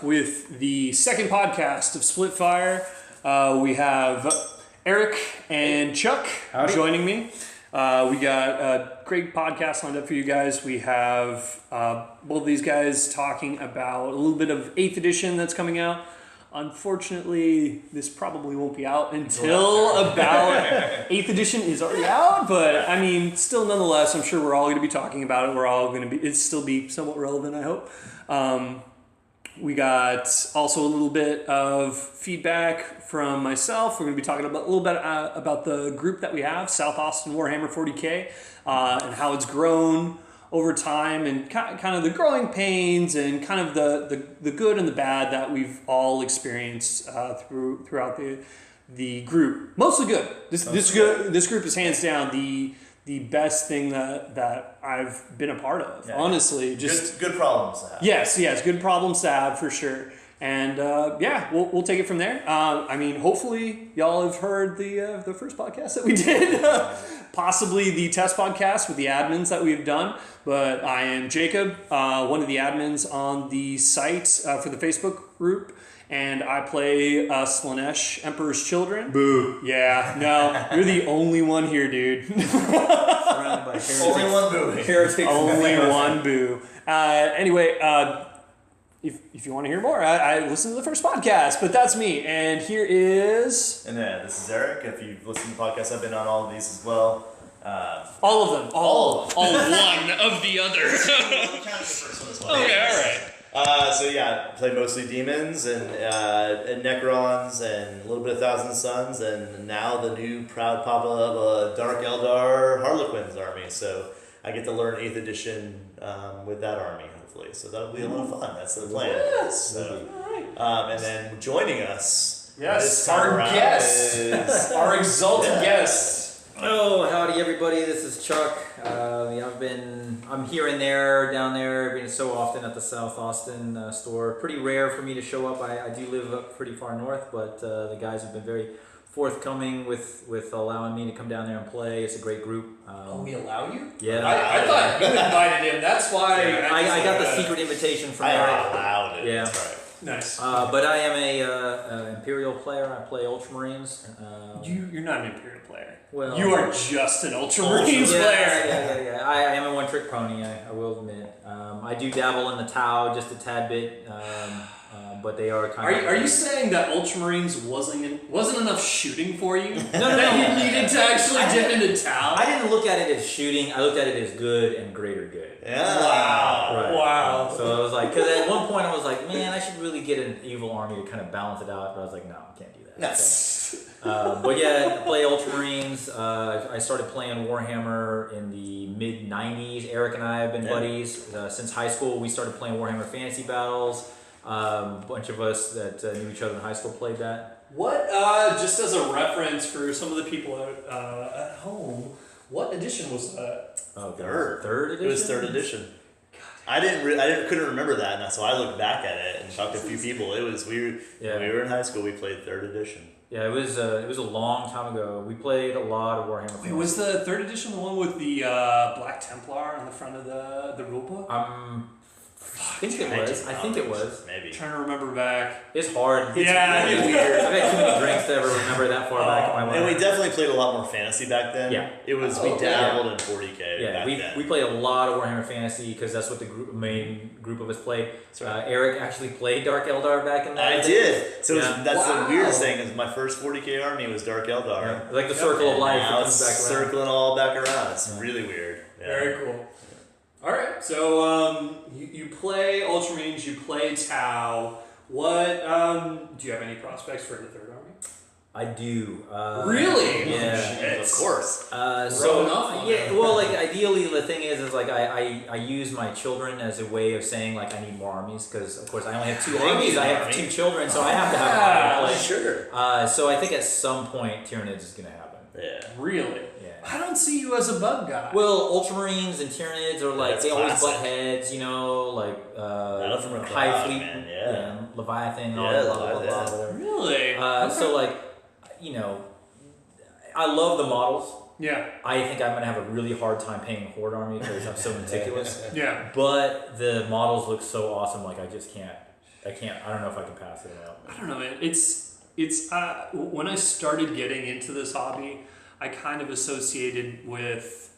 with the second podcast of Splitfire. We have Eric and Chuck joining me. We got a great podcast lined up for you guys. We have both of these guys talking about a little bit of 8th edition that's coming out. Unfortunately, this probably won't be out until about 8th edition is already out, but I mean, still nonetheless, I'm sure we're all going to be talking about it. We're all going to be, it still be somewhat relevant, I hope. We got also a little bit of feedback from myself. We're going to be talking about a little bit about the group that we have, South Austin Warhammer 40K, and how it's grown over time, and kind of the growing pains, and kind of the good and the bad that we've all experienced throughout the group. Mostly good. This group is hands down the best thing that I've been a part of. Yeah, honestly, just good problems to have. Yes, good problems to have for sure. And we'll take it from there. I mean, hopefully y'all have heard the first podcast that we did, possibly the test podcast with the admins that we've done. But I am Jacob, one of the admins on the site for the Facebook group, and I play Slaanesh, Emperor's Children. Boo. Yeah, no, you're the only one here, dude. Surrounded by heretics. Only one boo. Heretics. Only one boo. Anyway. If you want to hear more, I listened to the first podcast, but that's me. And here is... And this is Eric. If you've listened to the podcast, I've been on all of these as well. All of them. All one of the others. Count the first one as well. Okay, all right. Play mostly demons and Necrons and a little bit of Thousand Suns, and now the new proud papa of a Dark Eldar Harlequins army. So I get to learn 8th edition with that army. So that'll be a lot of fun. That's the plan. Yes. So, all right. And then joining us. Yes, our guest, our exalted guest. Oh, howdy everybody. This is Chuck. I'm here and there, down there, being so often at the South Austin store. Pretty rare for me to show up. I do live up pretty far north, but the guys have been very forthcoming with allowing me to come down there and play. It's a great group. We allow you? Yeah. I thought you invited him. That's why. Yeah, I got the secret invitation from Eric. I allowed it. Yeah. That's right. Nice. But I am an Imperial player. I play Ultramarines. You're not an Imperial player. Well, you are just an Ultramarines player. Yeah. I am a one-trick pony, I will admit. I do dabble in the Tau just a tad bit. But they are kind of... Are you saying that Ultramarines wasn't enough shooting for you? No. That you needed to actually dip into Tau? I didn't look at it as shooting. I looked at it as good and greater good. Yeah. Wow. Right. Wow. So I was like... Because at one point I was like, man, I should really get an evil army to kind of balance it out. But I was like, no, I can't do that. But yeah, I play Ultramarines. I started playing Warhammer in the mid-90s. Eric and I have been buddies. Since high school, we started playing Warhammer Fantasy Battles. A bunch of us that knew each other in high school played that. What, just as a reference for some of the people at home, what edition was that? Oh, Third edition? It was 3rd edition. I couldn't remember that, and so I looked back at it and talked to a few people. When we were in high school, we played 3rd edition. Yeah, it was a long time ago. We played a lot of Warhammer. Wait, was the 3rd edition the one with the Black Templar on the front of the rulebook? I think it was. Maybe. I'm trying to remember back. It's hard. It's weird. I've had too many drinks to ever remember that far back in my life. And we definitely played a lot more fantasy back then. Yeah. We dabbled in 40K back then. We played a lot of Warhammer Fantasy because that's what the main group of us played. Right. Eric actually played Dark Eldar back in the day. I did. So that's Wow. the weirdest thing is my first 40K army was Dark Eldar. Yeah. Like the Circle of Life. Now It it's comes back around. circling all back around. It's really weird. Yeah. Very cool. All right, so you play Ultramarines, you play Tau. What do you have any prospects for the 3rd army? I do. Really? Yeah. Of course. Ideally the thing is like I use my children as a way of saying like I need more armies because of course I only have 2 armies. I have 2 children, so I have to have an army to play. Sure. So I think at some point Tyranids is going to happen. Yeah. Really? Yeah. I don't see you as a bug guy. Well, Ultramarines and Tyranids are like, That's they always classic. butt heads, you know, like from a High cloud, Fleet, man, yeah. Leviathan, and all Yeah, that, blah, blah, blah, Leviathan. blah, whatever. Really? So like, you know, I love the models. Yeah. I think I'm going to have a really hard time painting a Horde army because I'm so meticulous. Yeah. But the models look so awesome, like I just can't don't know if I can pass it out. I don't know, man. It's when I started getting into this hobby, I kind of associated with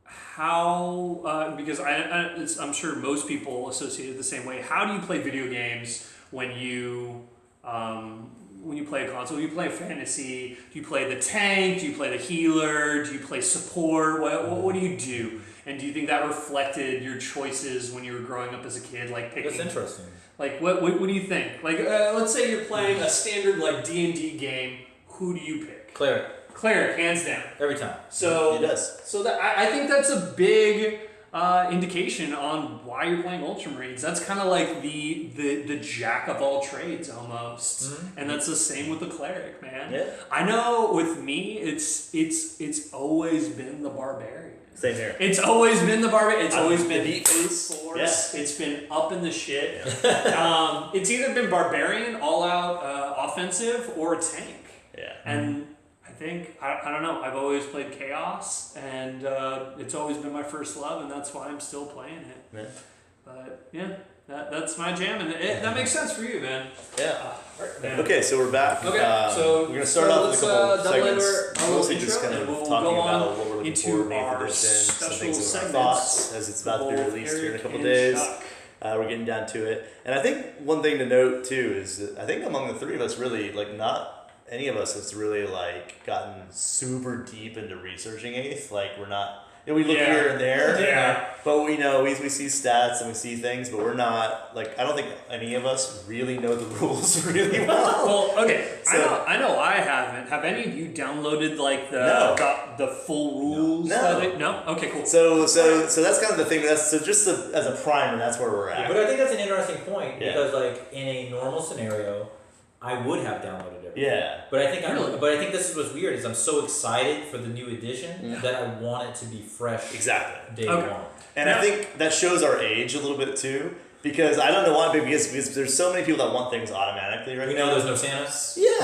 how because I'm sure most people associate it the same way. How do you play video games when you play a console? Do you play fantasy? Do you play the tank? Do you play the healer? Do you play support? What do you do? And do you think that reflected your choices when you were growing up as a kid, like picking? That's interesting. Like what do you think? Like let's say you're playing a standard like D&D game. Who do you pick? Cleric, hands down. Every time. So He does. So that I think that's a big indication on why you're playing Ultramarines. That's kind of like the jack of all trades almost, and that's the same with the cleric, man. Yeah. I know with me, it's always been the barbarian. Same here. It's always been the barbarian. It's always been the brute force. Yeah. It's been up in the shit. It's either been barbarian, all out offensive, or tank. Yeah. And I think, I don't know, I've always played Chaos, and it's always been my first love, and that's why I'm still playing it. Yeah. But yeah, that's my jam, and that makes sense for you, man. Yeah. Man. Okay, so we're back. Okay, so we're gonna start off with a couple segments. our Mostly intro, just kind and of we'll talking go on about what we're looking into for in our 8th edition, some special things of our segments thoughts as it's about to be for released here in a Eric couple and days. Chuck. We're getting down to it, and I think one thing to note too is that I think among the three of us, really, like not any of us has really like gotten super deep into researching 8th. Like we're not. We look here and there, but we know we see stats and we see things, but we're not like I don't think any of us really know the rules really well. Well, okay, So- I know I haven't. Have any of you downloaded like the full rules? No. No. Okay, cool. So that's kind of the thing. That's so just as a primer. That's where we're at. But I think that's an interesting point Yeah. because, like, in a normal scenario, I would have downloaded everything. Yeah. But I think Really? But I think this is what's weird is I'm so excited for the new edition that I want it to be fresh. Exactly. Day Okay. one. And I think that shows our age a little bit too, because I don't know why, but because there's so many people that want things automatically right We now. know there's no Santas. Yeah.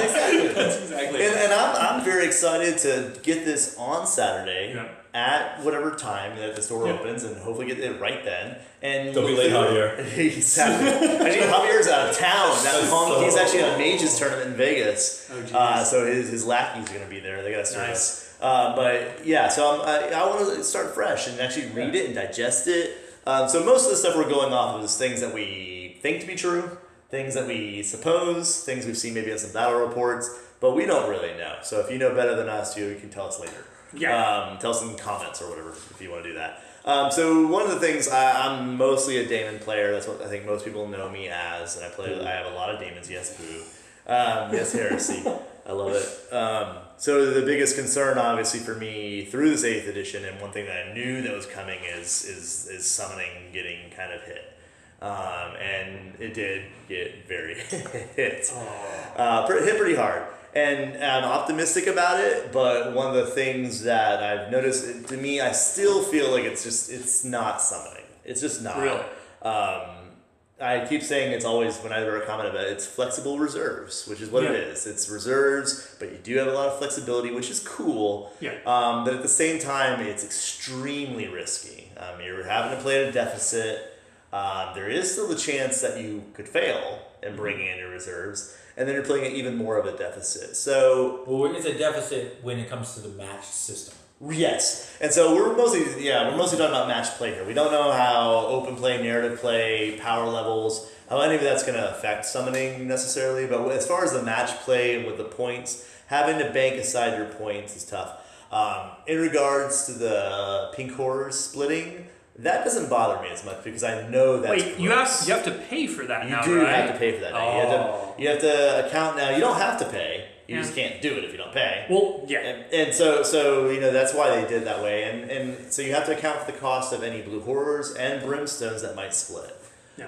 Exactly. That's exactly. And I'm very excited to get this on Saturday Yeah. at whatever time that the store opens, and hopefully get it right then. And Don't be late, Javier. Exactly. Actually, Javier's out of town. He's actually at a Mages tournament in Vegas. Oh, geez. So his lackey's going to be there. They got to serve Nice. us. But yeah, so I want to start fresh and actually read it and digest it. So most of the stuff we're going off of is things that we think to be true, things that we suppose, things we've seen maybe in some battle reports, but we don't really know. So if you know better than us, you can tell us later. Yeah. Tell us in the comments or whatever if you want to do that. So one of the things I'm mostly a Daemon player. That's what I think most people know me as, and I have a lot of Daemons. Yes, boo. Yes, heresy. I love it. So the biggest concern, obviously, for me through this 8th edition, and one thing that I knew that was coming is summoning getting kind of hit. And it did get very hit. Hit pretty hard. And I'm optimistic about it, but one of the things that I've noticed, to me, I still feel like it's not summoning. It's just not. Really? I keep saying it's always, when I ever comment about it, it's flexible reserves, which is what it is. It's reserves, but you do have a lot of flexibility, which is cool. Yeah. But at the same time, it's extremely risky. You're having to play at a deficit. There is still the chance that you could fail in bringing in your reserves, and then you're playing at even more of a deficit. So Well, it's a deficit when it comes to the matched system. yes, and so we're mostly talking about match play here. We don't know how open play, narrative play, power levels, how any of that's going to affect summoning necessarily. But as far as the match play with the points, having to bank aside your points is tough. In regards to the Pink Horrors splitting, that doesn't bother me as much because I know that's Wait, you have to pay for that you now, do right? have to pay for that now. Oh. You have to account now. You don't have to pay. You just can't do it if you don't pay. Well, yeah. And so that's why they did that way. And so you have to account for the cost of any blue horrors and brimstones that might split. Yeah.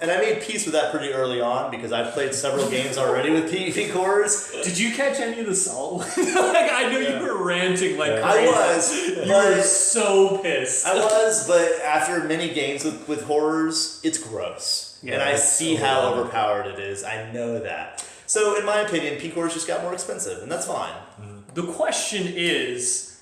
And I made peace with that pretty early on because I've played several games already with pink horrors. Did you catch any of the salt? Like I know you were ranting like I crazy. was, You but were so pissed. I was, but after many games with horrors, it's gross. Yeah, and I it's see so how bad. overpowered it is. I know that. So in my opinion, pink horrors just got more expensive, and that's fine. The question is,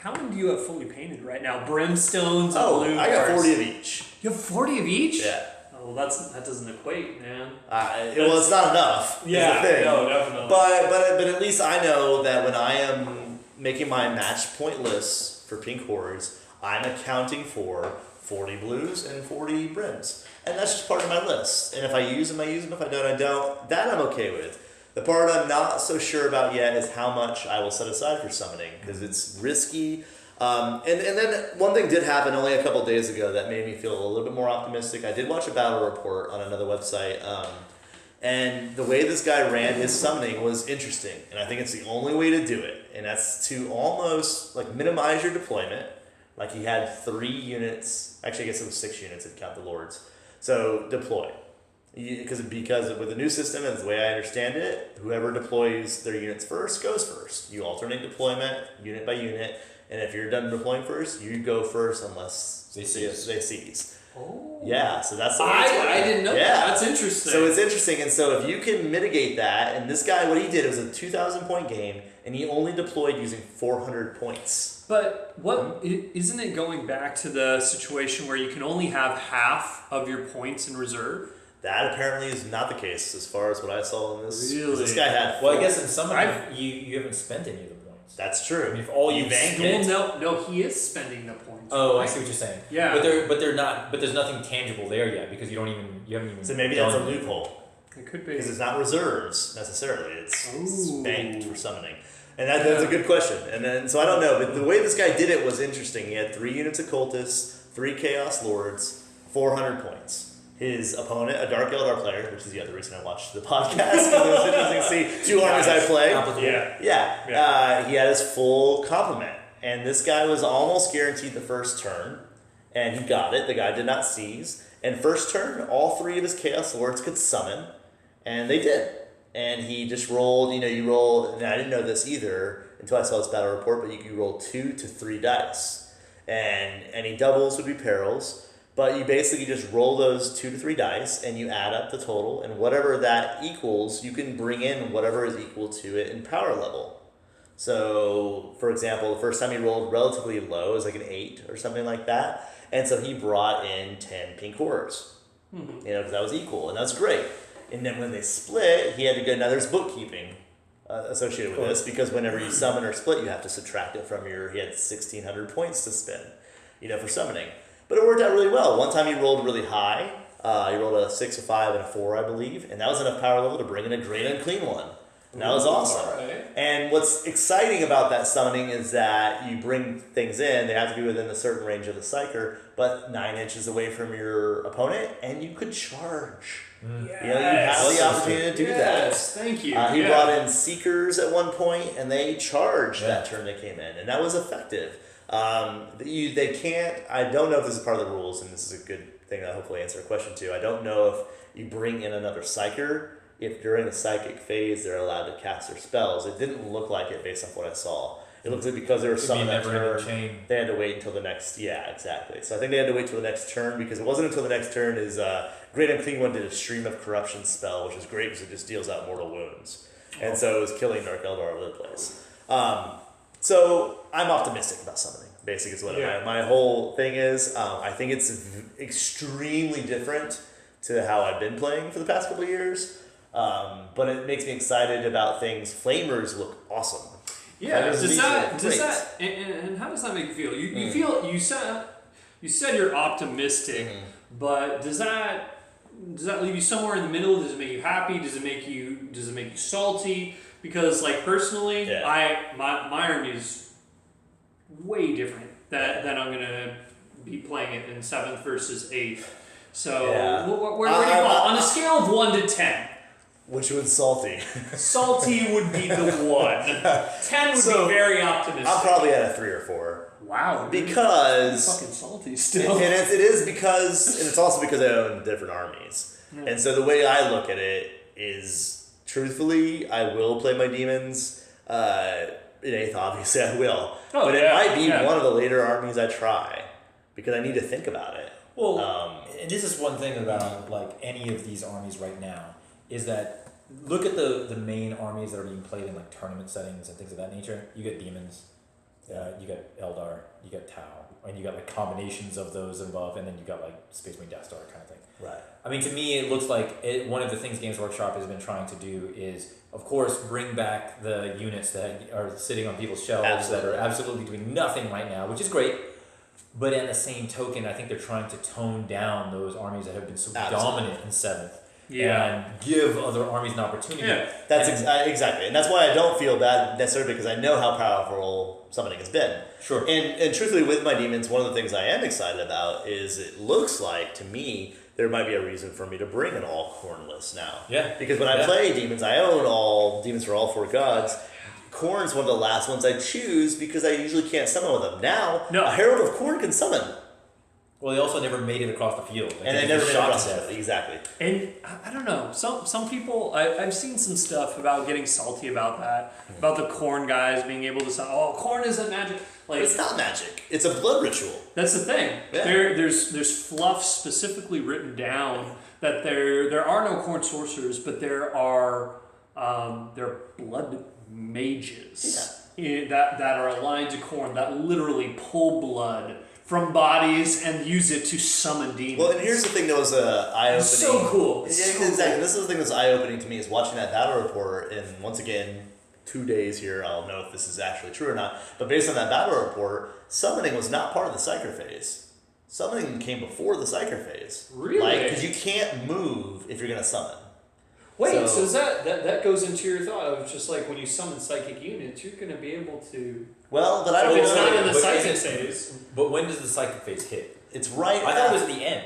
How many do you have fully painted right now? Brimstones and blue I got cars. 40 of each. You have 40 of each? Yeah. Oh, well, that doesn't equate, man. Well, it's not enough. Yeah, is the thing. no, definitely. But at least I know that when I am making my match point list for Pink Hordes, I'm accounting for 40 blues and 40 brims. And that's just part of my list. And if I use them, I use them. If I don't, I don't. That I'm okay with. The part I'm not so sure about yet is how much I will set aside for summoning, because it's risky. And then one thing did happen only a couple days ago that made me feel a little bit more optimistic. I did watch a battle report on another website, and the way this guy ran his summoning was interesting, and I think it's the only way to do it, and that's to almost like minimize your deployment. Like he had 3 units, actually I guess it was 6 units if you count the lords. So deploy. Because with the new system and the way I understand it, whoever deploys their units first goes first. You alternate deployment unit by unit, and if you're done deploying first, you go first unless they seize. Oh. Yeah, so that's the way I didn't know that. That's interesting. So it's interesting, and so if you can mitigate that, and this guy, what he did was a 2,000 point game, and he only deployed using 400 points. But isn't it going back to the situation where you can only have half of your points in reserve? That apparently is not the case as far as what I saw in this. Really? This guy had. Well, I guess in some of them, you haven't spent any of the points. That's true. I mean, if all you banked it. No, he is spending the points. Oh, I see what you're saying. Yeah. But they're not. But there's nothing tangible there yet because you haven't even. So maybe that's a loophole. It could be because it's not reserves necessarily. It's banked for summoning. And that's a good question. And then so I don't know, but the way this guy did it was interesting. He had 3 units of cultists, 3 chaos lords, 400 points. His opponent, a Dark Eldar player, which is the other reason I watched the podcast, because it was interesting to see 2 armies I play. Yeah. He had his full complement. And this guy was almost guaranteed the first turn. And he got it. The guy did not seize. And first turn, all 3 of his Chaos Lords could summon. And they did. And he just rolled, you roll, and I didn't know this either until I saw this battle report, but you roll 2 to 3 dice. And any doubles would be perils. But you basically just roll those 2 to 3 dice, and you add up the total, and whatever that equals, you can bring in whatever is equal to it in power level. So, for example, the first time he rolled relatively low, it was like an 8 or something like that, and so he brought in 10 Pink Horrors, because that was equal, and that's great. And then when they split, he had to go, now there's bookkeeping associated with this, because whenever you summon or split, you have to subtract it from he had 1,600 points to spend, for summoning. But it worked out really well. One time he rolled really high. He rolled a 6, a 5, and a 4, I believe. And that was enough power level to bring in a Great Unclean One. And that was awesome. Right. And what's exciting about that summoning is that you bring things in. They have to be within a certain range of the Psyker, but 9 inches away from your opponent, and you could charge. Yes. You have the opportunity to do that. Yes, thank you. He brought in Seekers at one point, and they charged that turn they came in, and that was effective. They can't. I don't know if this is part of the rules, and this is a good thing that hopefully answer a question too. I don't know if you bring in another Psyker, if during the psychic phase they're allowed to cast their spells. It didn't look like it based off what I saw. It looks like because they were summoned that turn, they had to wait until the next. Yeah, exactly. So I think they had to wait till the next turn, because it wasn't until the next turn is Great Unclean One did a Stream of Corruption spell, which is great because it just deals out mortal wounds, and so it was killing Dark Eldar all over the place. So I'm optimistic about summoning. Basically, is what my whole thing is. I think it's extremely different to how I've been playing for the past couple of years, but it makes me excited about things. Flamers look awesome. Yeah, does that and how does that make you feel? You feel you said you're optimistic, but does that leave you somewhere in the middle? Does it make you happy? Does it make you salty? Because personally, my army is way different than I'm gonna be playing it in 7th versus 8th. So where do you fall on a scale of 1 to 10? Which one's salty? Salty would be the 1. 10 would be very optimistic. I'm probably at a 3 or 4. Wow. Because fucking salty still. And it is because, and it's also because I own different armies. And so the way I look at it is, truthfully, I will play my demons. In 8th, obviously, I will. But it might be one of the later armies I try, because I need to think about it. Well, and this is one thing about any of these armies right now, is that look at the main armies that are being played in tournament settings and things of that nature. You get demons, You got Eldar, you got Tau, and you got like combinations of those above, and then you got like Space Marine Death Star kind of thing. Right. I mean, to me, it looks like one of the things Games Workshop has been trying to do is, of course, bring back the units that are sitting on people's shelves that are absolutely doing nothing right now, which is great. But at the same token, I think they're trying to tone down those armies that have been so dominant in 7th. And give other armies an opportunity. Yeah, that's exactly, and that's why I don't feel bad necessarily, because I know how powerful summoning has been. Sure. And truthfully, with my demons, one of the things I am excited about is it looks like to me there might be a reason for me to bring an all Khorne list now. Yeah. Because when I play demons, I own all demons for all 4 gods. Khorne's one of the last ones I choose because I usually can't summon with them. Now, a Herald of Khorne can summon. Well, they also never made it across the field. And they never made it across the field, exactly. And I don't know, some people, I've seen some stuff about getting salty about that, about the Khorne guys being able to say, oh, Khorne isn't magic. Like, it's not magic. It's a blood ritual. That's the thing. Yeah. There's fluff specifically written down that there are no Khorne sorcerers, but there are blood mages that are aligned to Khorne that literally pull blood from bodies and use it to summon demons. Well, and here's the thing that was eye-opening. It's so cool. Exactly. This is the thing that's eye-opening to me, is watching that battle report, and once again, 2 days here, I'll know if this is actually true or not, but based on that battle report, summoning was not part of the Psyker phase. Summoning came before the Psyker phase. Really? Because you can't move if you're going to summon. Wait, so that goes into your thought of just like when you summon psychic units, you're going to be able to... Well, but I don't know. It's not in the psychic phase. But when does the psychic phase hit? It's right I thought it was at the end.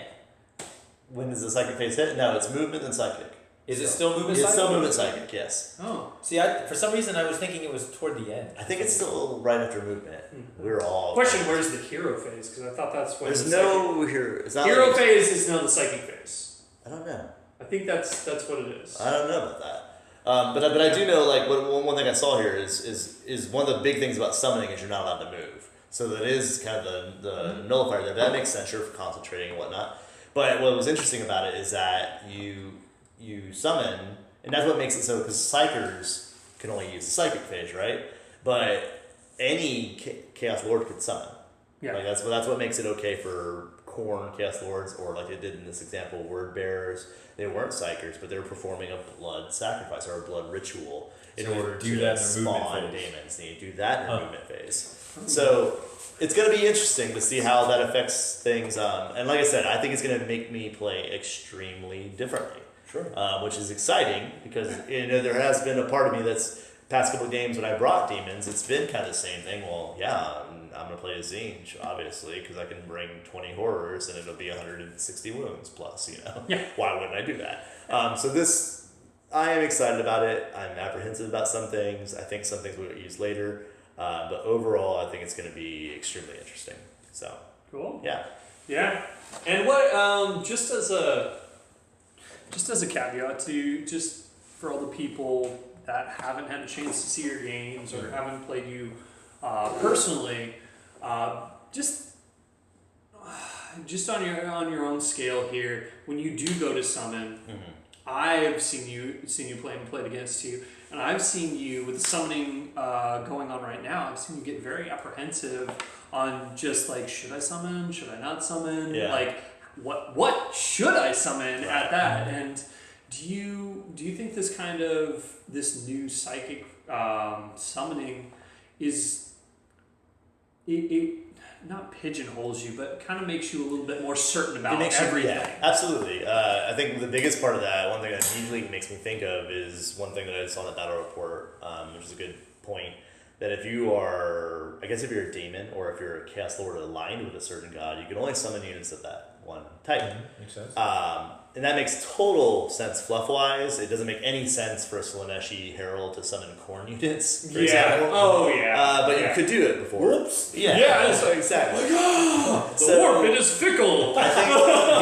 When does the psychic phase hit? No, it's movement and psychic. Is it still movement psychic? It's still movement psychic, yes. Oh. See, for some reason I was thinking it was toward the end. I think it's still right after movement. We're all... Question, where's the hero phase? Because I thought that's when there's no hero... It's not hero phase is now the psychic phase. I don't know. I think that's what it is. I don't know about that. But I do know, like, one thing I saw here is one of the big things about summoning is you're not allowed to move. So that is kind of the nullifier there. That makes sense, sure, for concentrating and whatnot. But what was interesting about it is that you summon, and that's what makes it so, because Psykers can only use the psychic phase, right? But any Chaos Lord could summon. Yeah. Like that's what makes it okay for Khorne Chaos Lords, or like they did in this example, Word Bearers. They weren't Psykers, but they were performing a blood sacrifice or a blood ritual in order to spawn demons. And you do that in their movement phase. So it's going to be interesting to see how that affects things. And like I said, I think it's going to make me play extremely differently. Sure. Which is exciting because there has been a part of me that's past couple of games when I brought demons, it's been kind of the same thing. Well, yeah, I'm going to play a Tzeentch, obviously, because I can bring 20 horrors and it'll be 160 wounds plus, Yeah. Why wouldn't I do that? So this, I am excited about it. I'm apprehensive about some things. I think some things we'll use later. But overall, I think it's going to be extremely interesting. So, cool. Yeah. Yeah. And what, just as a caveat to, just for all the people that haven't had a chance to see your games or haven't played you personally, just on your own scale here, when you do go to summon, I've seen you play and played against you, and I've seen you with the summoning going on right now. I've seen you get very apprehensive on just like, should I summon? Should I not summon? Yeah. Like, what should I summon at that? And do you think this new psychic summoning is it not pigeonholes you, but kind of makes you a little bit more certain about everything? Yeah, absolutely. I think the biggest part of that, one thing that immediately makes me think of is one thing that I saw in the battle report, which is a good point, that if you're a demon or if you're a Chaos Lord aligned with a certain god, you can only summon units of that one type. Makes sense. And that makes total sense fluff-wise. It doesn't make any sense for a Slaaneshi Herald to summon Khorne units, for example. Oh, yeah. But you could do it before. Whoops. Yeah. Yeah. So exactly. The warp, it is fickle. I think,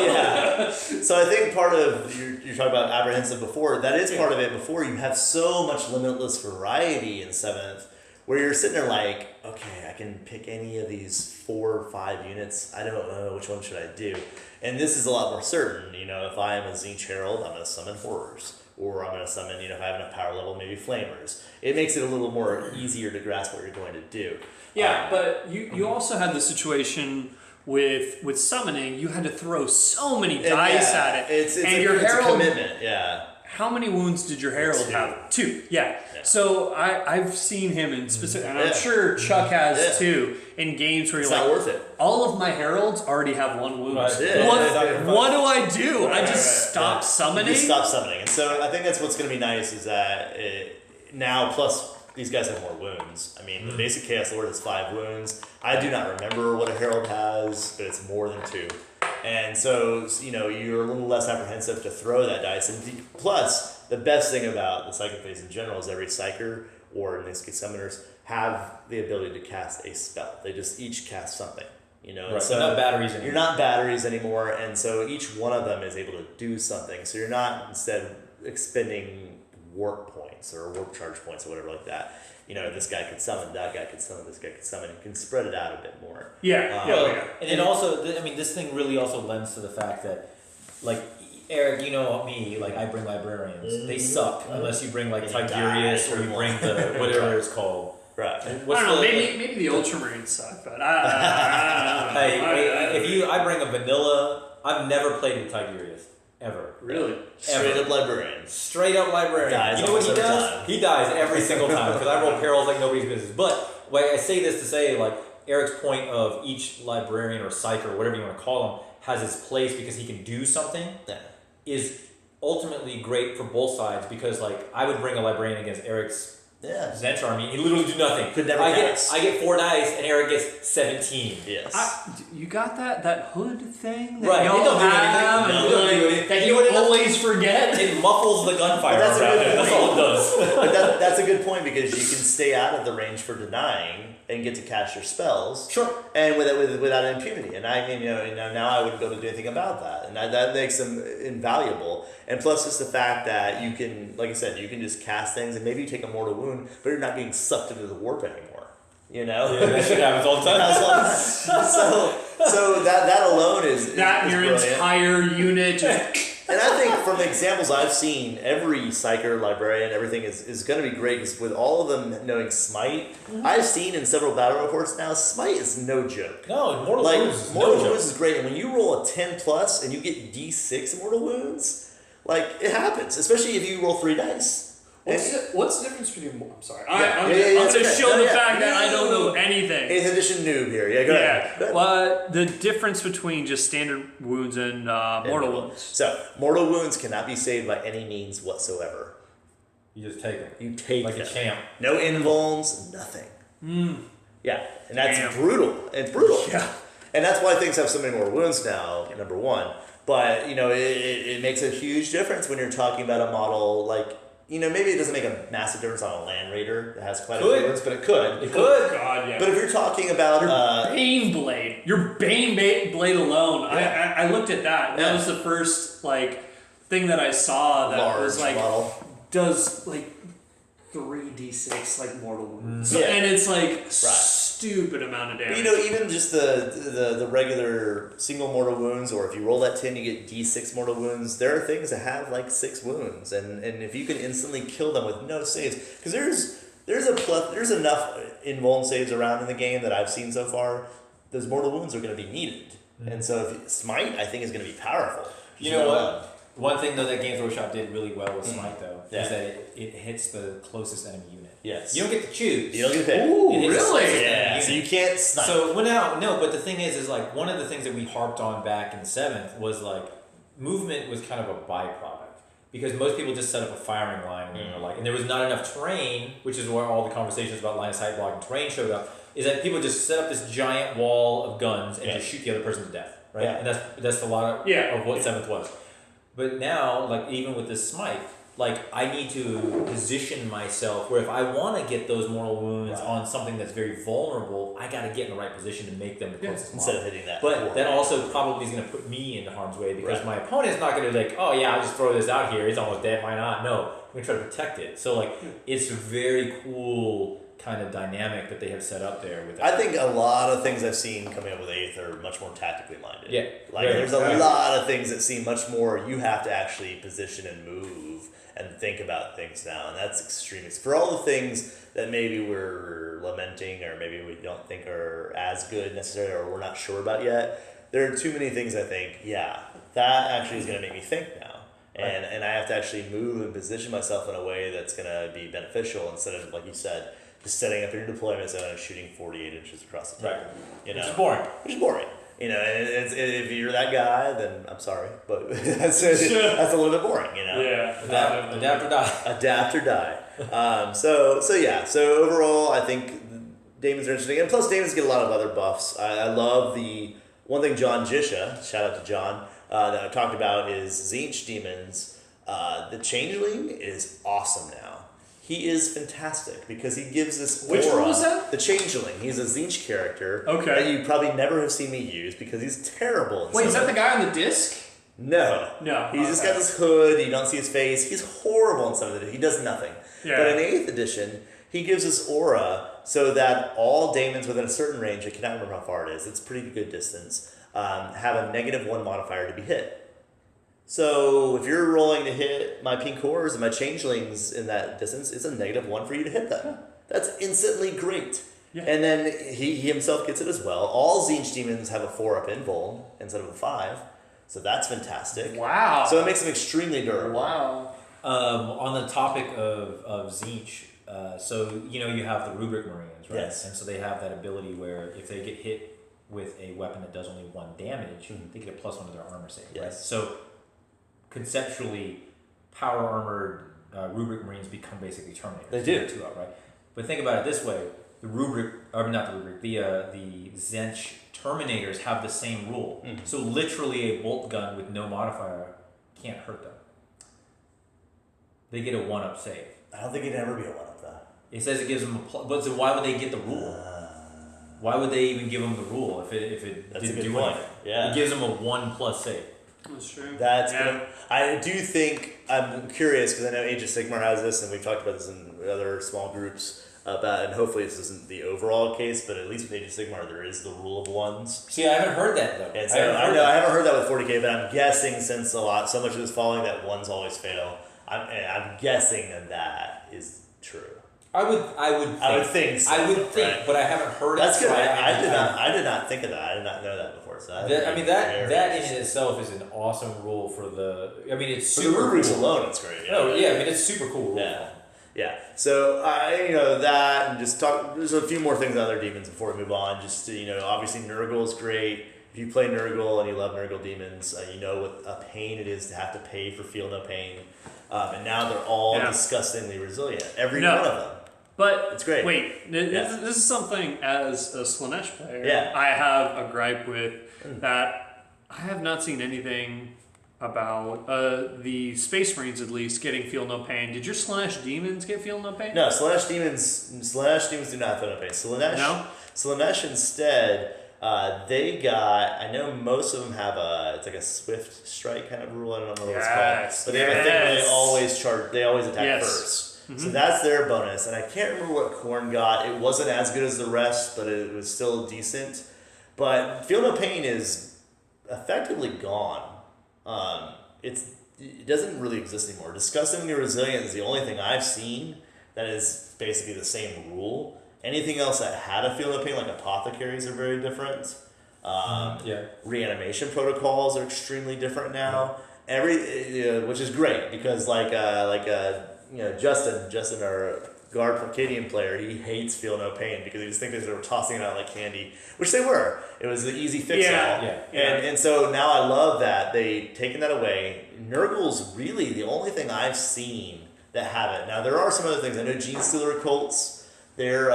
yeah. So I think part of, you're talking about apprehensive before, that is part of it. Before, you have so much limitless variety in 7th, where you're sitting there like, okay, I can pick any of these 4 or 5 units. I don't know which one should I do. And this is a lot more certain. You know, if I am a Tzeentch Herald, I'm going to summon horrors. Or I'm going to summon, if I have enough power level, maybe flamers. It makes it a little more easier to grasp what you're going to do. Yeah, but you also had the situation with summoning. You had to throw so many dice at it. It's your it's Herald, a commitment, yeah. How many wounds did your Herald have? 2. Yeah. So I've seen him in specific, and I'm sure Chuck has too, in games where you're it's like, not worth it. all of my Heralds already have 1 wound. Right. What do I do? I just stop summoning? You just stop summoning. And so I think that's what's going to be nice is that now, plus these guys have more wounds. I mean, the basic Chaos Lord has 5 wounds. I do not remember what a Herald has, but it's more than 2. And so, you're a little less apprehensive to throw that dice. And plus, the best thing about the Psychic phase in general is every Psyker, or in this case Summoners, have the ability to cast a spell. They just each cast something. Right. So not batteries anymore. You're not batteries anymore, and so each one of them is able to do something. So you're not instead expending warp points or warp charge points or whatever like that. This guy could summon, that guy could summon, this guy could summon. You can spread it out a bit more. And it also, this thing really also lends to the fact that, like, Eric, you know me, like, I bring librarians. They suck unless you bring, like, Tigurius or you bring the, whatever it's called. Right. I don't know, maybe the Ultramarines suck, but I don't know. I bring a vanilla, I've never played with Tigurius. Ever. Really? Straight up librarian. Straight up librarian. Dies you know what he does? time. He dies every single time because I roll perils like nobody's business. But I say this to say, like, Eric's point of each librarian or psych or whatever you want to call him has his place because he can do something is ultimately great for both sides because, like, I would bring a librarian against Eric's Tzeentch army. He literally do nothing. Could never cast. I get 4 dice and Eric gets 17. Yes. You got that hood thing that right. y'all Don't have do anything. No, don't do anything. that you always forget? It muffles the gunfire. That's all it does. But that's a good point because you can stay out of the range for denying and get to cast your spells. Sure. And without impunity. And now I wouldn't be able to do anything about that. And that makes them invaluable. And plus just the fact that you can, like I said, you can just cast things and maybe you take a mortal wound, but you're not getting sucked into the warp anymore. Yeah, that shit happens all the time. So that alone is that is your brilliant. entire unit just And I think from the examples I've seen, every Psyker, Librarian, everything is going to be great because with all of them knowing Smite, I've seen in several battle reports now, Smite is no joke. No, Mortal Wounds is Mortal no Wounds joke. is great. And when you roll a 10 plus and you get D6 Mortal Wounds, like, it happens. Especially if you roll 3 dice. What's the difference between? I'm sorry. Yeah, I'm going to show the fact that I No. don't know anything. 8th edition noob here. Yeah, go ahead. Well, the difference between just standard wounds and mortal wounds. So, mortal wounds cannot be saved by any means whatsoever. You just take them. You take like them. a champ. No invulns, nothing. Yeah, and that's Damn. brutal. It's brutal. Yeah. And that's why things have so many more wounds now, number one. But, it makes a huge difference when you're talking about a model like, maybe it doesn't make a massive difference on a Land Raider that has quite a few wounds, but it could. It could. God, yeah. But if you're talking about... Bane Blade. Your Bane Blade alone. Yeah. I looked at that. And that was the first, thing that I saw that large was, model. does, 3d6, mortal wounds. Yeah. And it's, stupid amount of damage. But, even just the regular single mortal wounds, or if you roll that 10, you get D6 mortal wounds. There are things that have 6 wounds, and if you can instantly kill them with no saves, because there's enough invuln saves around in the game that I've seen so far. Those mortal wounds are going to be needed, and so if Smite, I think, is going to be powerful. You know what? One thing though that Games Workshop did really well with Smite though is that it hits the closest enemy unit. Yes. You don't get to choose. You don't get to pick. Ooh, It hits the really? closest enemy Yeah. unit. So you can't snipe. So but the thing is one of the things that we harped on back in 7th was movement was kind of a byproduct because most people just set up a firing line and there was not enough terrain, which is where all the conversations about line of sight blocking terrain showed up. Is that people just set up this giant wall of guns and just shoot the other person to death, right? Yeah. And that's a lot of what 7th was. But now, even with this Smite, I need to position myself where if I want to get those mortal wounds on something that's very vulnerable, I got to get in the right position to make them the closest instead model. of hitting that. But that also probably is going to put me into harm's way because my opponent's not going to oh yeah, I'll just throw this out here. He's almost dead. Why not? No, I'm going to try to protect it. So it's very cool kind of dynamic that they have set up there with I think a lot of things I've seen coming up with 8th are much more tactically minded. Yeah. Like, there's a lot of things that seem much more, you have to actually position and move and think about things now, and that's extreme. For all the things that maybe we're lamenting or maybe we don't think are as good necessarily or we're not sure about yet, there are too many things I think, that actually is going to make me think now. And I have to actually move and position myself in a way that's going to be beneficial instead of, like you said, just setting up in your deployment zone and shooting 48 inches across the table. Which is boring. Which is boring. And if you're that guy, then I'm sorry, but that's a little bit boring, Yeah. Adapt or die. Adapt or die. So overall, I think Daemons are interesting. And plus, Daemons get a lot of other buffs. I love the one thing John Jisha, shout out to John, that I talked about is Tzeentch Demons. The Changeling is awesome now. He is fantastic because he gives this aura. Which one was that? The Changeling. He's a Tzeentch character that you probably never have seen me use because he's terrible. Wait, is that the guy on the disc? No. He's just got this hood. You don't see his face. He's horrible in some of it. He does nothing. Yeah. But in 8th edition, he gives this aura so that all daemons within a certain range, I cannot remember how far it is, it's a pretty good distance, have a -1 modifier to be hit. So if you're rolling to hit my pink cores and my changelings in that distance, it's a -1 for you to hit them. That's instantly great. Yeah. And then he himself gets it as well. All Tzeentch demons have a 4-up invuln instead of a 5. So that's fantastic. Wow. So it makes them extremely durable. Wow. On the topic of Tzeentch, so you have the Rubric Marines, right? Yes. And so they have that ability where if they get hit with a weapon that does only 1 damage, they get a +1 to their armor save, right? So conceptually, power armored Rubric Marines become basically Terminators. They do. 2-up, right? But think about it this way: the Tzeentch Terminators have the same rule. So literally, a bolt gun with no modifier can't hurt them. They get a 1-up save. I don't think it'd ever be a 1-up though. It says it gives them but so why would they get the rule? Why would they even give them the rule if it didn't do anything? Yeah. It gives them a 1+ save. That's true. I do think, I'm curious because I know Age of Sigmar has this and we've talked about this in other small groups about, and hopefully this isn't the overall case, but at least with Age of Sigmar there is the rule of 1s. See, I haven't heard that though. And so I haven't heard that with 40k, but I'm guessing since so much of this following that 1s always fail, I'm guessing that is true. I would think so. I would think, right? But I haven't heard That's it. That's good. I did not think of that. I did not know that before. So that in itself is an awesome rule for the. I mean, it's super for the rubrics cool. alone. It's great. Yeah. I mean, it's super cool. Rule. Yeah. So that and just talk. There's a few more things on other demons before we move on. Just obviously Nurgle is great. If you play Nurgle and you love Nurgle demons, you know what a pain it is to have to pay for Feel No Pain. And now they're all disgustingly resilient. Every one of them. But it's great. Wait, this is something as a Slaanesh player Yeah. I have a gripe with that I have not seen anything about the Space Marines at least getting Feel No Pain. Did your Slaanesh demons get Feel No Pain? No, Slaanesh demons do not Feel No Pain. Slaanesh instead, they got, I know most of them have it's like a swift strike kind of rule, I don't know what it's called. But they have a thing where they always attack first. Mm-hmm. So that's their bonus, and I can't remember what Khorne got. It wasn't as good as the rest, but it was still decent. But Feel No Pain is effectively gone. It doesn't really exist anymore. Disgustingly Resilient is the only thing I've seen that is basically the same rule. Anything else that had a Feel No Pain, like Apothecaries, are very different. Reanimation protocols are extremely different now. Which is great because Justin, our guard Arcadian player, he hates Feel No Pain because he just thinks they were tossing it out like candy, which they were. It was the easy fix all. And so now I love that they've taken that away. Nurgle's really the only thing I've seen that have it. Now there are some other things. I know Genestealer cults, their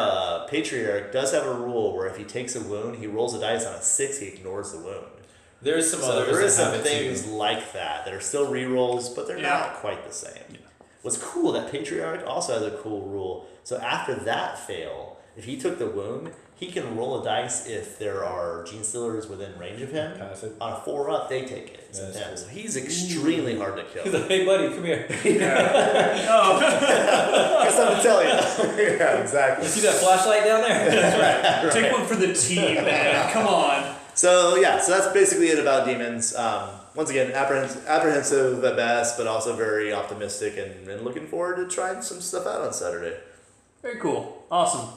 Patriarch does have a rule where if he takes a wound, he rolls a dice on a 6, he ignores the wound. There's some others. There is some things like that are still rerolls, but they're not quite the same. Yeah. What's cool, that Patriarch also has a cool rule. So after that fail, if he took the wound, he can roll a dice if there are Gene Stealers within range of him. Pass it. On a 4-up, they take it. It's That's intense. cool. So he's extremely hard to kill. He's like, hey buddy, come here. Got something to tell you. Yeah, exactly. You see that flashlight down there? That's right. Take one for the team, man. Come on. So that's basically it about demons. Once again, apprehensive at best, but also very optimistic and looking forward to trying some stuff out on Saturday. Very cool. Awesome.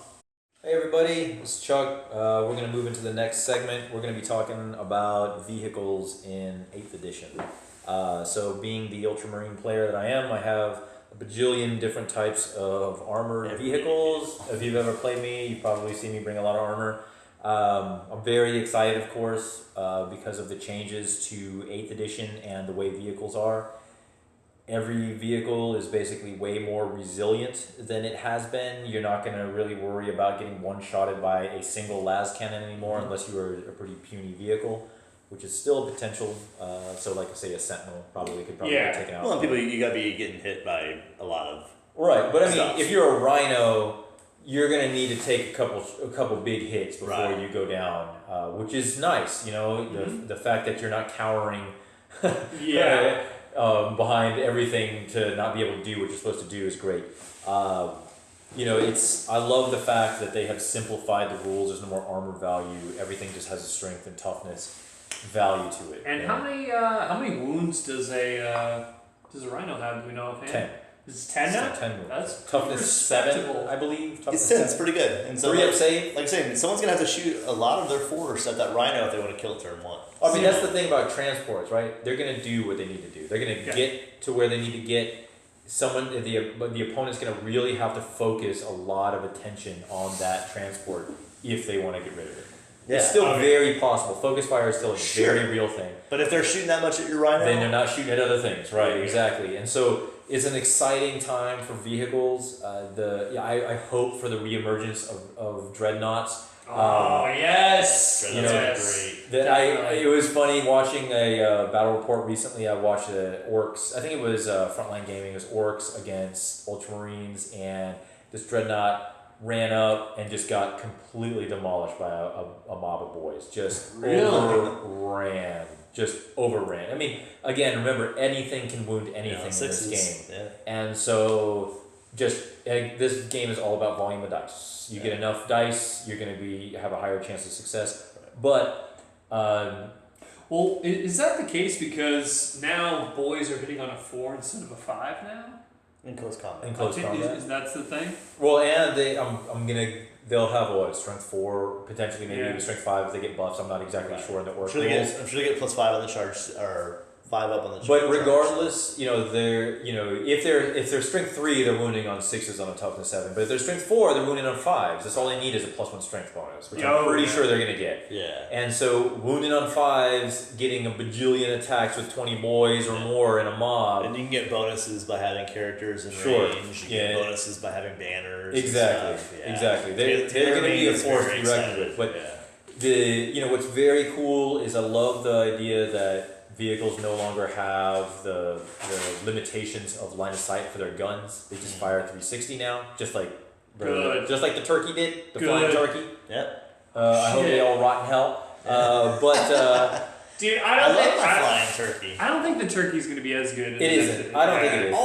Hey everybody, this is Chuck. We're going to move into the next segment. We're going to be talking about vehicles in 8th edition. So being the Ultramarine player that I am, I have a bajillion different types of armored vehicles. If you've ever played me, you've probably seen me bring a lot of armor. I'm very excited, of course, because of the changes to 8th edition and the way vehicles are. Every vehicle is basically way more resilient than it has been. You're not going to really worry about getting one-shotted by a single las cannon anymore unless you are a pretty puny vehicle, which is still a potential. So like I say, a Sentinel probably could be taken out. Well, people, you got to be getting hit by a lot of right, but I mean, stuff. if you're a Rhino, you're going to need to take a couple big hits before you go down, which is nice. You know, the fact that you're not cowering behind everything to not be able to do what you're supposed to do is great. You know, I love the fact that they have simplified the rules. There's no more armor value. Everything just has a strength and toughness value to it. And how many wounds does a Rhino have? Do we know offhand? 10. Is it 10 now? 10 wounds. That's toughness 7, respectable. I believe. It's Toughness 10. It's 7. pretty good. And so 3-up save. like I say, someone's gonna have to shoot a lot of their force at that Rhino if they want to kill turn 1. I mean, that's the thing about transports, right? They're going to do what they need to do. They're going to get to where they need to get. The opponent's going to really have to focus a lot of attention on that transport if they want to get rid of it. Yeah. It's still very possible. Focus fire is still a very real thing. But if they're shooting that much at your Rhino, Then they're not shooting at other things, right? Exactly. And so it's an exciting time for vehicles. I hope for the reemergence of dreadnoughts. Yes. You know, great. It was funny watching a battle report recently. I watched Orcs. I think it was Frontline Gaming. It was Orcs against Ultramarines, and this dreadnought ran up and just got completely demolished by a mob of boys. Just overran. I mean, again, remember, anything can wound anything in this game. Yeah. And so this game is all about volume of dice. You get enough dice, you're going to have a higher chance of success. But well, is that the case because now boys are hitting on a 4 instead of a 5 now? In close combat. in close combat, Is that the thing? well, and they'll have a strength 4, potentially maybe even strength 5 if they get buffs. I'm not exactly sure in the orc rules. I'm sure they get +5 on the charge, or 5 up on the charge. But regardless, if they're strength 3, they're wounding on 6s on a toughness 7. But if they're strength 4, they're wounding on 5s. That's all they need is a +1 strength bonus, which I'm pretty sure they're gonna get. Yeah. And so wounding on 5s, getting a bajillion attacks with 20 boys or more in a mob. And you can get bonuses by having characters in range. You get bonuses by having banners. Exactly. And stuff. Yeah. Exactly. They're going to be a force to be reckoned with. But what's very cool is I love the idea that vehicles no longer have the limitations of line of sight for their guns. They just fire 360 now, just like the turkey did, the flying turkey. Yep. I hope they all rot in hell. Dude, I love my flying turkey. I don't think the turkey's going to be as good. It isn't. I don't think it is.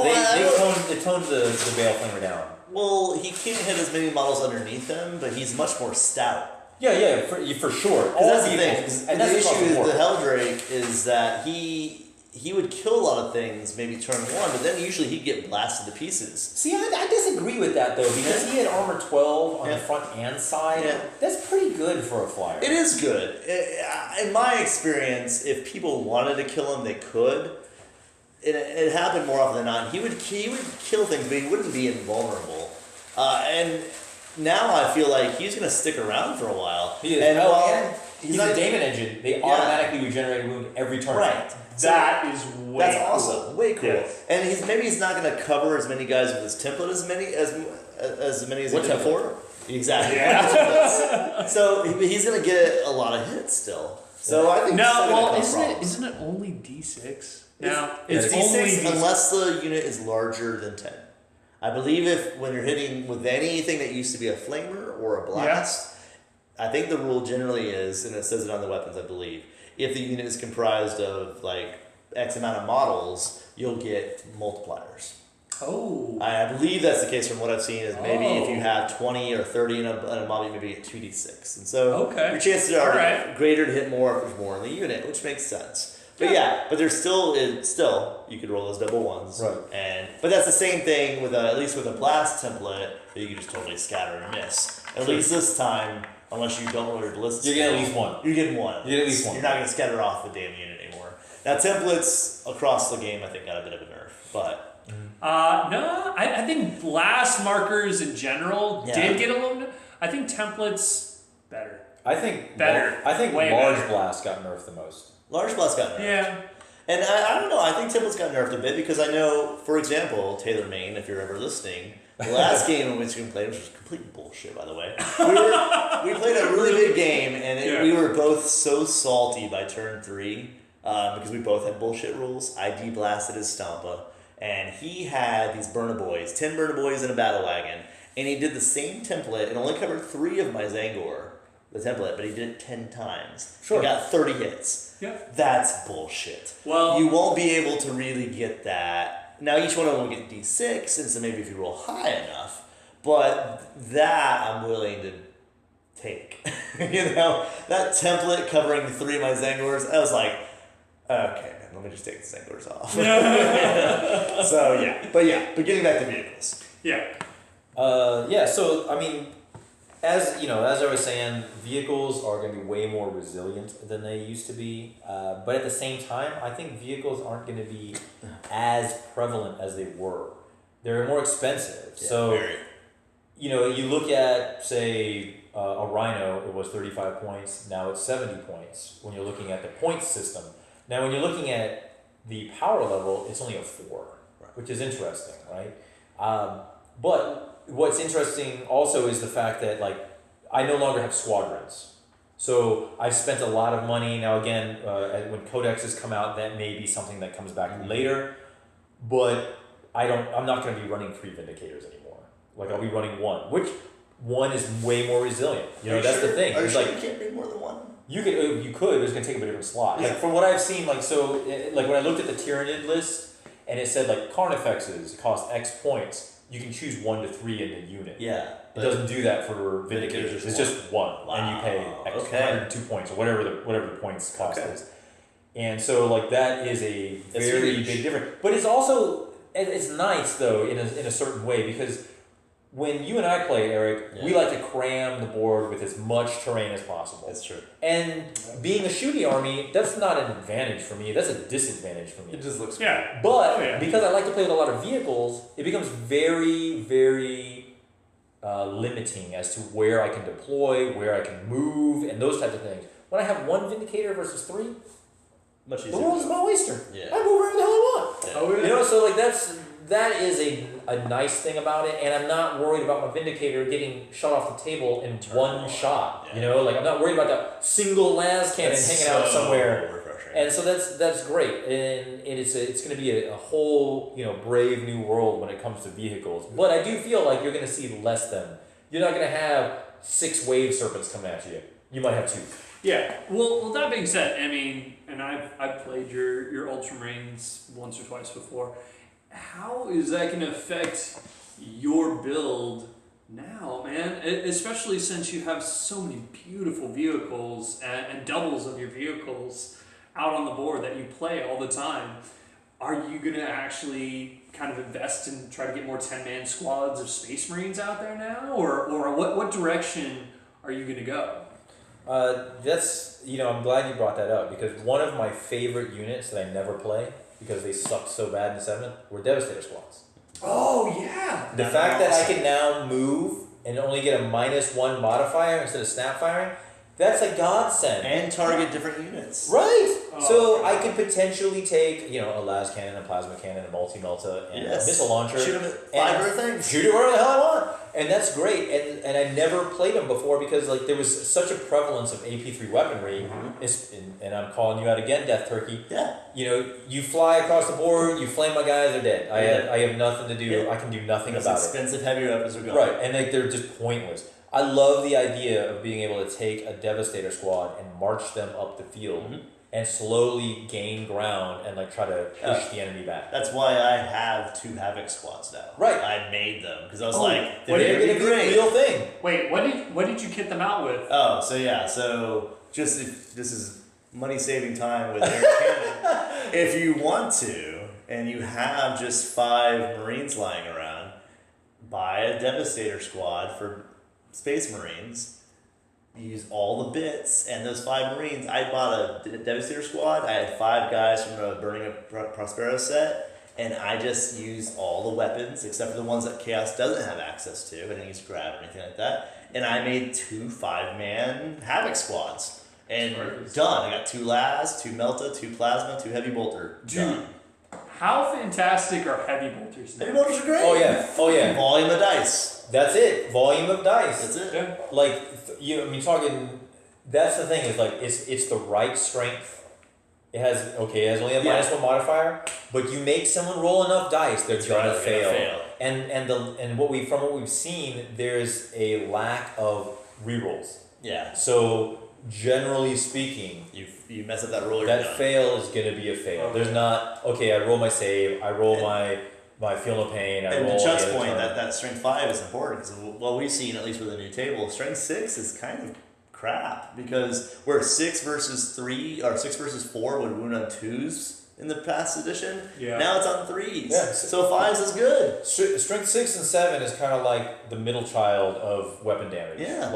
They toned the Bale Flamer down. Well, he can't hit as many models underneath him, but he's much more stout. Yeah, for sure. That's the thing. The issue with the Helldrake is that he would kill a lot of things, maybe turn 1, but then usually he'd get blasted to pieces. See, I disagree with that though, because he had armor 12 on the front and side. Yeah. That's pretty good for a flyer. It is good. In my experience, if people wanted to kill him, they could. It happened more often than not. He would kill things, but he wouldn't be invulnerable. And now I feel like he's going to stick around for a while. He is. And he's a Daemon engine. They automatically regenerate a wound every turn. Right. That is way That's cool. awesome. Way cool. Yes. And he's not going to cover as many guys with his template as many as he What did template? before. Exactly. Yeah. So he's going to get a lot of hits still. So I think isn't it only D6? Now it's only D6 unless the unit is larger than 10. I believe when you're hitting with anything that used to be a flamer or a blast, I think the rule generally is, and it says it on the weapons, I believe, if the unit is comprised of like X amount of models, you'll get multipliers. Oh. I believe that's the case from what I've seen. Is maybe if you have 20 or 30 in a mob, you maybe get 2d6, and so your chances are greater to hit more if there's more in the unit, which makes sense. But but there's still you could roll those double ones, right? But that's the same thing with at least with a blast template that you can just totally scatter and miss. At least this time, unless you don't roll your ballistic, you're getting at least one. You're getting one. You get at least one. You're not going to scatter off the damn unit anymore. Now templates across the game, I think, got a bit of a nerf, but. No, I think blast markers in general did get a little. I think templates better. I think better. I think way large better. blast got nerfed the most. Large blast got nerfed. Yeah. And I don't know. I think templates got nerfed a bit because I know, for example, Taylor Maine, if you're ever listening, the last game in which we played, which was complete bullshit, by the way. We played a really big game, and we were both so salty by turn 3 because we both had bullshit rules. I de-blasted his Stampa. And he had these burner boys, 10 burner boys in a battle wagon, and he did the same template and only covered 3 of my Zangor, the template, but he did it 10 times. He got 30 hits. Yeah. That's bullshit. Well, you won't be able to really get that. Now each one of them will get D6, and so maybe if you roll high enough, but that I'm willing to take. That template covering 3 of my Zangors, I was like, okay. Let me just take the Zangors off. But getting back to vehicles. So I mean, as I was saying, vehicles are going to be way more resilient than they used to be. But at the same time, I think vehicles aren't going to be as prevalent as they were. They're more expensive. You look at, say, a Rhino, it was 35 points. Now it's 70 points when you're looking at the points system. Now, when you're looking at the power level, it's only a 4, which is interesting, right? But what's interesting also is the fact that, like, I no longer have squadrons. So I've spent a lot of money. Now, again, when codexes come out, that may be something that comes back later. But I'm not going to be running 3 Vindicators anymore. Like, I'll be running 1, which 1 is way more resilient. That's the thing. Are you sure you can't bring more than 1? You could, but it's gonna take up a different slot. Like from what I've seen, like when I looked at the Tyranid list and it said like Carnifexes cost X points, you can choose 1 to 3 in the unit. Yeah. It doesn't do that for Vindicators. It's just 1, and you pay X 102 points or whatever the points cost is. And so like that is a very big difference. But it's also it's nice though in a certain way because when you and I play, Eric, we like to cram the board with as much terrain as possible. That's true. And being a shooty army, that's not an advantage for me. That's a disadvantage for me. It just looks cool. But because I like to play with a lot of vehicles, it becomes very, very limiting as to where I can deploy, where I can move, and those types of things. When I have 1 Vindicator versus 3, much easier. The world is my oyster. Yeah. I move wherever the hell I want. Yeah. Oh, really? So like that is a nice thing about it, and I'm not worried about my Vindicator getting shot off the table in one shot. Yeah. Like I'm not worried about that single las cannon hanging out somewhere. Refreshing. And so that's great, and it's going to be a whole brave new world when it comes to vehicles. But I do feel like you're going to see less than. You're not going to have 6 wave serpents coming at you. You might have 2. Yeah. Well, that being said, I mean, and I've played your Ultramarines once or twice before. How is that going to affect your build now, man? Especially since you have so many beautiful vehicles and doubles of your vehicles out on the board that you play all the time. Are you going to actually kind of invest and try to get more 10-man squads of Space Marines out there now? Or what direction are you going to go? That's, I'm glad you brought that up because one of my favorite units that I never play because they sucked so bad in 7th were Devastator squads. Oh, yeah. The fact that I can now move and only get a -1 modifier instead of snap firing, That's a godsend. And target different units. Right. Oh, so God. I could potentially take, a las cannon, a plasma cannon, a multi-melta, and a missile launcher. Shoot them at 5 different things. Shoot it wherever the hell I want. And that's great. And I never played them before because there was such a prevalence of AP3 weaponry. And I'm calling you out again, Death Turkey. Yeah. You fly across the board, you flame my guys, they're dead. I have nothing to do. Yeah. I can do nothing Those about it. expensive heavy weapons are gone. Right, and they're just pointless. I love the idea of being able to take a Devastator squad and march them up the field and slowly gain ground and try to push the enemy back. That's why I have 2 Havoc squads now. Right. I made them because I was they're going to be a real thing. Wait, what did you kit them out with? Oh, so just if this is money saving time with Eric Cannon, if you want to and you have just 5 Marines lying around, buy a Devastator squad for Space Marines. Use all the bits and those 5 Marines. I bought a Devastator squad. I had 5 guys from the Burning of Prospero set, and I just used all the weapons except for the ones that Chaos doesn't have access to. I didn't use grab or anything like that. And I made 2 5-man Havoc squads. And done. I got 2 las, 2 melta, 2 plasma, 2 heavy bolter. Done. How fantastic are heavy bolters now? Heavy bolters are great. Oh yeah. Volume of dice. That's it. Volume of dice. That's it. Yeah. Talking. That's the thing is it's the right strength. It has only a -1 modifier, but you make someone roll enough dice, they're gonna fail. And what we've seen, there's a lack of rerolls. Yeah. So generally speaking, you mess up that roll, that fail is gonna be a fail. Okay. There's not I roll my save, I roll my feel no pain. And to Chuck's point, that strength 5 is important because what we've seen, at least with the new table, strength 6 is kind of crap because where 6 versus 3 or 6 versus 4 would wound on 2s in the past edition, now it's on 3s. Yeah. So 5s is good. Strength 6 and 7 is kind of like the middle child of weapon damage. Yeah.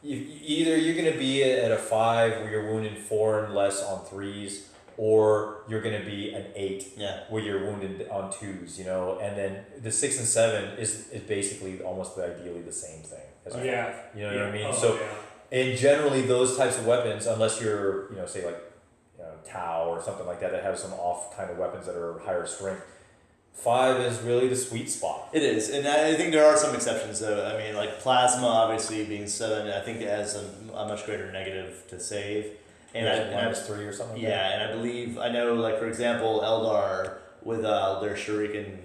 Either you're going to be at a 5 where you're wounded 4 and less on 3s, or you're going to be an 8 where you're wounded on 2s, and then the 6 and 7 is basically almost ideally the same thing. You know what I mean? And generally those types of weapons, unless you're, say Tau or something like that have some off kind of weapons that are higher strength, 5 is really the sweet spot. It is, and I think there are some exceptions though. I mean, plasma obviously being 7, I think it has a much greater negative to save. And -3 or something like that. And I know, for example, Eldar with their Shuriken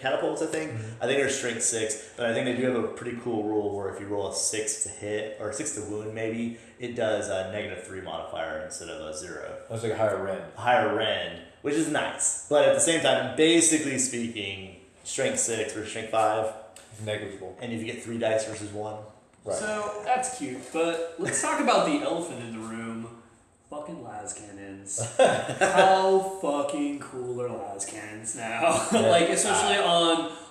catapults, I think. I think they're strength 6, but I think they do have a pretty cool rule where if you roll a 6 to hit, or 6 to wound maybe, it does a -3 modifier instead of a 0. That's like a higher rend. Higher rend, which is nice. But at the same time, basically speaking, strength 6 versus strength 5. Negligible. And if you get 3 dice versus 1. Right. So that's cute, but let's talk about the elephant in the room. Fucking las cannons. How fucking cool are las cannons now? Especially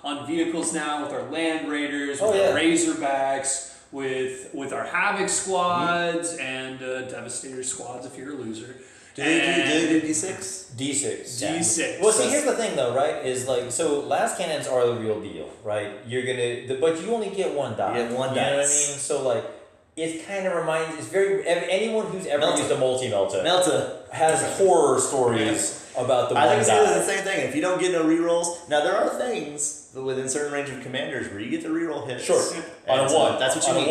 on vehicles now with our Land Raiders, with our Razorbacks, with our Havoc squads and Devastator squads if you're a loser. Do they do D6? D6. D6. Well, see, here's the thing, though, right? So las cannons are the real deal, right? But you only get 1 die. You get 1 dice. You know what I mean? So it kind of reminds. It's very anyone who's ever used a multi-melta has horror stories about the. I think it's the same thing. If you don't get no rerolls, now there are things within certain range of commanders where you get to reroll hits. Sure, on a 1. That's what you need.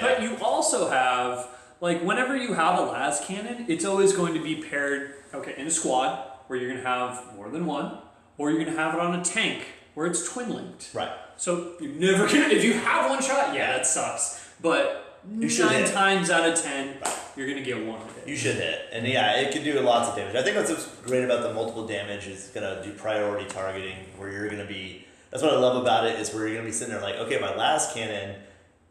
But you also have. Whenever you have a las cannon, it's always going to be paired, in a squad, where you're going to have more than 1, or you're going to have it on a tank, where it's twin-linked. Right. So you're never going to, if you have 1 shot, that sucks. But you should 9 hit. times out of 10, you're going to get 1 hit. You should hit. And it can do lots of damage. I think what's great about the multiple damage is going to do priority targeting, where you're going to be, that's what I love about it, is where you're going to be sitting there okay, my las cannon,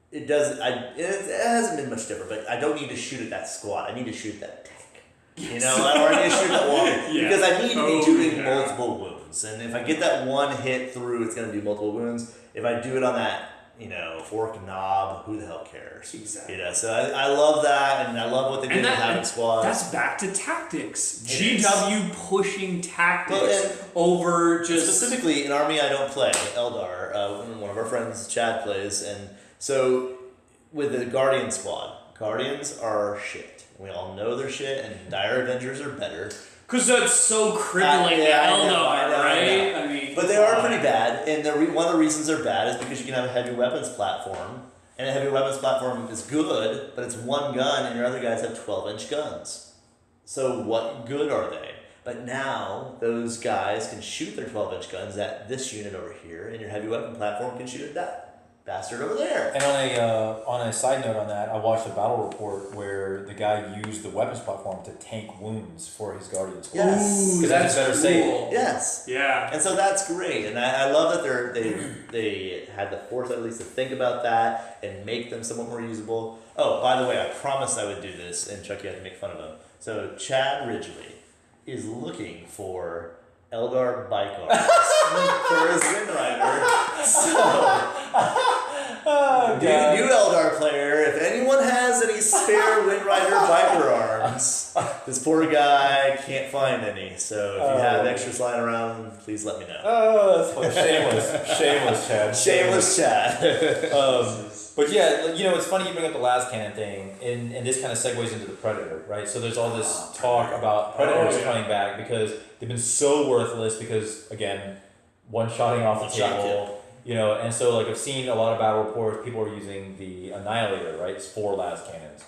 it hasn't been much different, but I don't need to shoot at that squad. I need to shoot at that tank. Yes. Or I need to shoot at that walker. Because I need to be doing multiple wounds. And if I get that 1 hit through, it's going to do multiple wounds. If I do it on that, fork knob, who the hell cares? Exactly. So I love that, and I love what they do with having squads. That's back to tactics. GW pushing tactics over just... Specifically, in Army I don't play, Eldar, one of our friends, Chad, plays, and so with the Guardian squad, Guardians are shit. We all know they're shit, and Dire Avengers are better. Because that's so crippling to Eldar, right? I mean, but they are pretty bad, and one of the reasons they're bad is because you can have a heavy weapons platform, and a heavy weapons platform is good, but it's one gun, and your other guys have 12-inch guns. So what good are they? But now those guys can shoot their 12-inch guns at this unit over here, and your heavy weapon platform can shoot at that bastard over there. And on a side note on that, I watched a battle report where the guy used the weapons platform to tank wounds for his Guardians. Yes, because that's better safe. Yes, yeah, and so that's great, and I love that they had the foresight at least to think about that and make them somewhat more usable. Oh, by the way, I promised I would do this, and Chuck, you had to make fun of him. So Chad Ridgely is looking for Eldar bike arms for his Wind Rider. So, new Eldar player, if anyone has any spare Wind Rider biker arms, this poor guy can't find any. So if you have extras lying around, please let me know. Oh, that's funny. Shameless Chad. Shameless Chad. But yeah, you know, it's funny you bring up the las cannon thing, and this kind of segues into the Predator, right? So there's all this talk about Predators coming back because they've been so worthless because, again, one-shotting off the table, you know, and so like I've seen a lot of battle reports, people are using the Annihilator, right? It's 4 las cannons.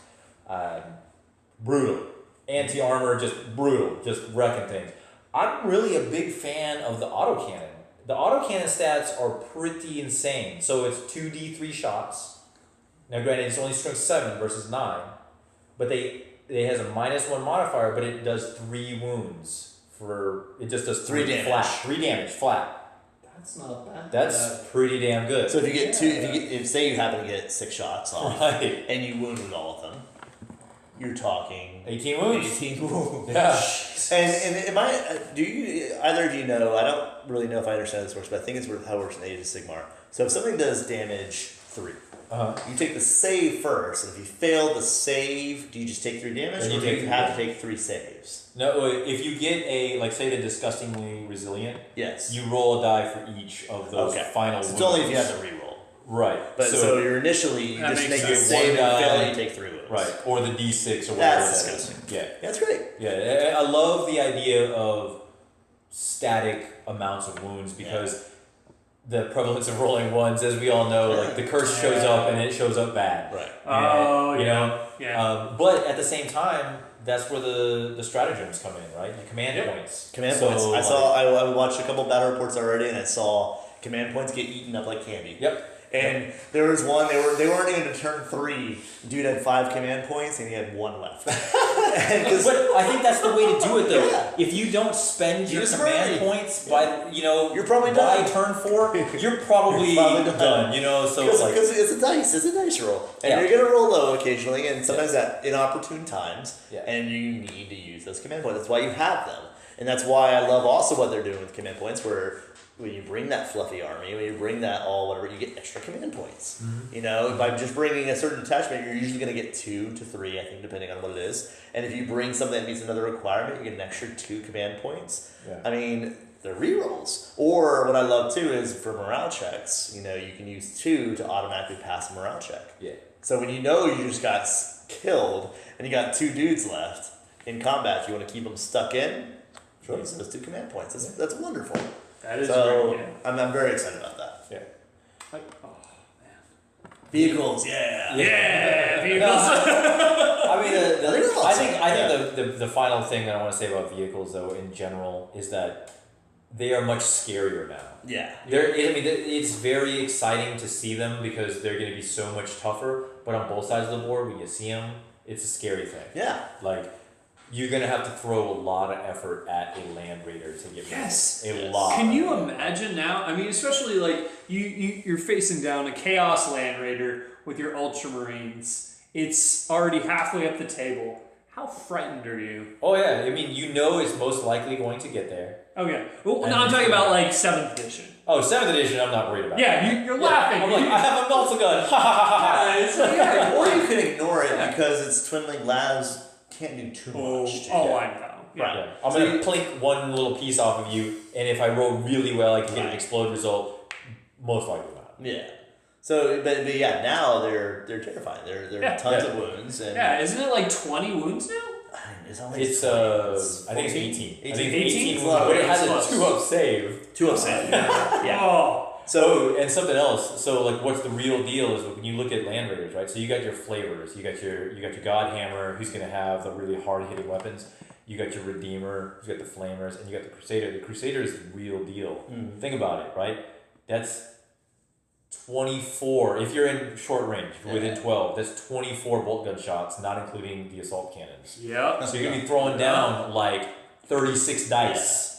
Brutal. Anti-armor, just brutal, just wrecking things. I'm really a big fan of the autocannon. The autocannon stats are pretty insane. So it's 2d3 shots. Now granted, it's only strength 7 versus 9, but it has a -1 modifier, but it does 3 wounds it just does 3 damage. flat. 3 damage flat. that's not bad. That's pretty damn good. So if you get if say you happen to get 6 shots off, Right. and you wounded all of them, you're talking 18 wounds. 18 wounds. Yeah. And do you either of you know? I don't really know if I understand this works, but I think it's how it works in Age of Sigmar. So if something does damage 3, you take the save first, and if you fail the save, do you just take 3 damage, or do you have to take 3 saves? No, if you get like say the disgustingly resilient, Yes. you roll a die for each of those final So wounds. it's only if you have the reroll. Right. But so you're initially you That just makes make a sense. save One and fail, die. and you take 3 wounds. Right, or the D6 or whatever. That's disgusting. Yeah. That's great. Yeah, I love the idea of static amounts of wounds because the prevalence of rolling ones, as we all know, like the curse shows up and it shows up bad. Right. And, you know? Yeah. But at the same time, that's where the stratagems come in, right? The command points. Command So, points. like- I watched a couple battle reports already, and I saw command points get eaten up like candy. Yep. And there was one, they weren't even to turn 3. Dude had 5 command points and he had 1 left. But I think that's the way to do it, though. Yeah. If you don't spend your Just command hurry. points by, You're probably by done. turn 4, you're probably, done. You know, so Because like it's a dice roll. And Yeah. you're going to roll low occasionally, and sometimes at inopportune times, Yeah. and you need to use those command points. That's why you have them. And that's why I love also what they're doing with command points, where when you bring that fluffy army, when you bring that whatever, you get extra command points. Mm-hmm. You know, by just bringing a certain detachment, you're usually going to get 2 to 3, I think, depending on what it is. And if you bring something that meets another requirement, you get an extra 2 command points. Yeah. I mean, they're rerolls. Or what I love too is for morale checks, you know, you can use 2 to automatically pass a morale check. yeah. So when you know you just got killed and you got 2 dudes left in combat, you want to keep them stuck in, use those 2 command points. That's wonderful. That is So great. Yeah. I'm very excited about that. Yeah. Vehicles, yeah. Yeah, vehicles. I mean, They're awesome. I think the final thing that I want to say about vehicles, though, in general, is that they are much scarier now. Yeah. It's very exciting to see them because they're going to be so much tougher. But on both sides of the board, when you see them, it's a scary thing. Yeah. Like, you're going to have to throw a lot of effort at a Land Raider to get Yes. a lot. Can you imagine now? I mean, especially like you're facing down a Chaos Land Raider with your Ultramarines. It's already halfway up the table. How frightened are you? Oh, yeah. I mean, you know it's most likely going to get there. Okay. Well, no, I'm talking about like 7th edition. Oh, 7th edition, I'm not worried about. Yeah, you're laughing. I'm like, I have a melta gun. Ha ha ha ha. Yeah, or you can ignore it because it's Twinling Labs can't do too much. to Oh, you. I know. Yeah. Right. I'm going to plink one little piece off of you, and if I roll really well, I can get an explode result. Most likely not. Yeah. So, but yeah, now they're terrifying. They're tons of wounds. And isn't it like 20 wounds now? It's only I think it's 18. 18. I think 18 wounds, but it has a close. 2-up save. 2 of 7. Yeah. Oh. So and something else. So like, what's the real deal is when you look at Land Raiders, right? So you got your flavors. You got your God Hammer, who's gonna have the really hard hitting weapons. You got your Redeemer, who's got the Flamers, and you got the Crusader. The Crusader is the real deal. Think about it, right? That's 24. If you're in short range, if you're within 12, that's 24 bolt gun shots, not including the assault cannons. Yep. So you're gonna be throwing down like 36 dice.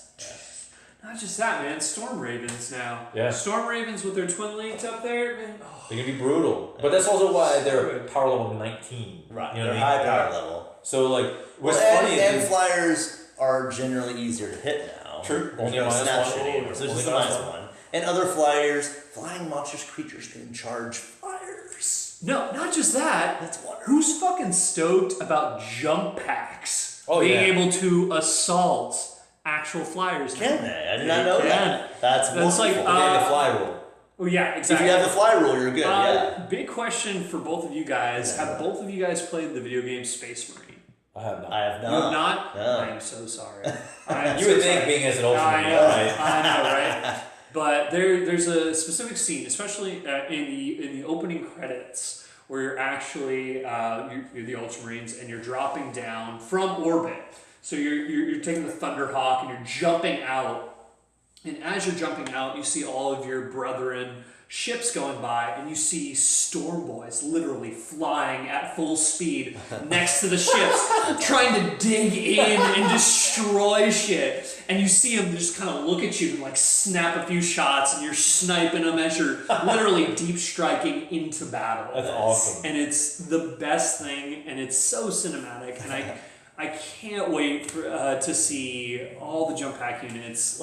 Not just that, man. Storm Ravens now. Yeah. Storm Ravens with their twin links up there, man. Oh. They're gonna be brutal. But that's also why they're power level 19. right, You know they're what I mean? high power level. So like, what's Well, funny and is flyers are generally easier to hit now. True. There's Only no a minus snapshot one. anymore, so it's Only just a minus minus one. one. And other flyers, flying monstrous creatures can charge flyers. No, not just that. That's wonderful. Who's fucking stoked about jump packs? Oh, being yeah. able to assault actual flyers. Can they? I did not know can. that. That's That's like, wonderful. They have the fly rule. Oh yeah, if exactly. you have the fly rule, you're good. Yeah. Big question for both of you guys. Yeah. Have both of you guys played the video game Space Marine? I have not. I have You have not. not? No. I'm so sorry. I am You so would think sorry. being as an ultimate, I know, right? I know, right? But there's a specific scene, especially in the opening credits, where you're actually you're the Ultramarines and you're dropping down from orbit. So you're taking the Thunderhawk and you're jumping out. And as you're jumping out, you see all of your brethren ships going by, and you see Storm Boys literally flying at full speed next to the ships, trying to dig in and destroy shit. And you see them just kind of look at you and like snap a few shots, and you're sniping them as you're literally deep striking into battle. That's awesome. And it's the best thing, and it's so cinematic, and I can't wait for, to see all the jump pack units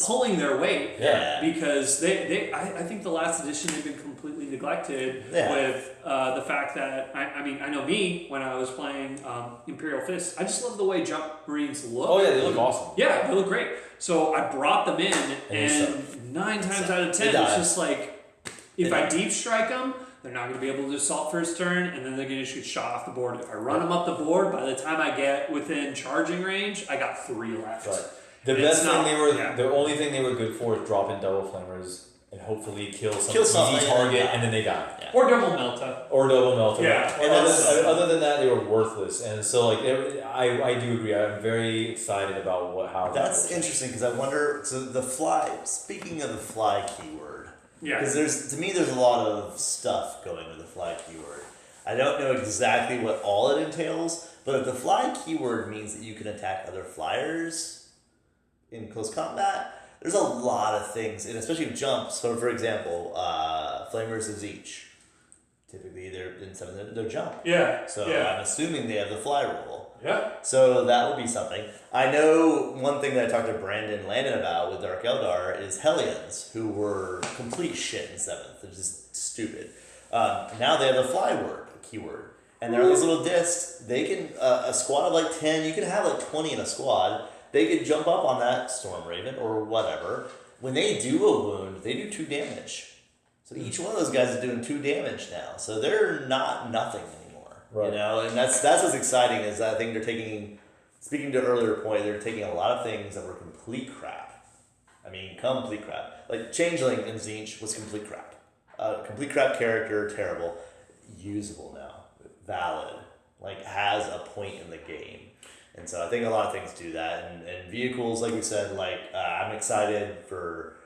pulling their weight. Yeah. Because I think the last edition they've been completely neglected with the fact that I know me when I was playing Imperial Fist. I just love the way Jump Marines look. Oh yeah, they look awesome. Yeah, they look great. So I brought them in, and 9 times out of 10, it's just like if I deep strike them, they're not going to be able to assault first turn, and then they're going to just get shot off the board. If I run them up the board, by the time I get within charging range, I got 3 left. Right. The only thing they were good for is dropping double flamers and hopefully kill some easy target, and then they die. Yeah. Or double melta. Or double melter. Yeah. And other than that, they were worthless. And so, like, I do agree. I'm very excited about how That's interesting because I wonder. So the fly. Speaking of the fly keyword, Yeah. because there's a lot of stuff going with the fly keyword. I don't know exactly what all it entails, but if the fly keyword means that you can attack other flyers in close combat, there's a lot of things, and especially with jumps. So, for example, Flamers of Zeech. Typically, they're in some of them, they're jump. Yeah. So yeah. I'm assuming they have the fly rule. Yeah. So that will be something. I know one thing that I talked to Brandon Landon about with Dark Eldar is Hellions, who were complete shit in 7th. They're just stupid. Now they have the fly keyword. And they're on these little discs. They can, a squad of like 10, you can have like 20 in a squad. They could jump up on that Storm Raven or whatever. When they do a wound, they do 2 damage. So each one of those guys is doing 2 damage now. So they're not nothing anymore. Right. You know, and that's what's exciting is I think they're taking, speaking to an earlier point, they're taking a lot of things that were complete crap. I mean, complete crap. Like Changeling in Tzeentch was complete crap. Complete crap character, terrible. Usable now. Valid. Like, has a point in the game. And so I think a lot of things do that. And vehicles, like we said, like, I'm excited for,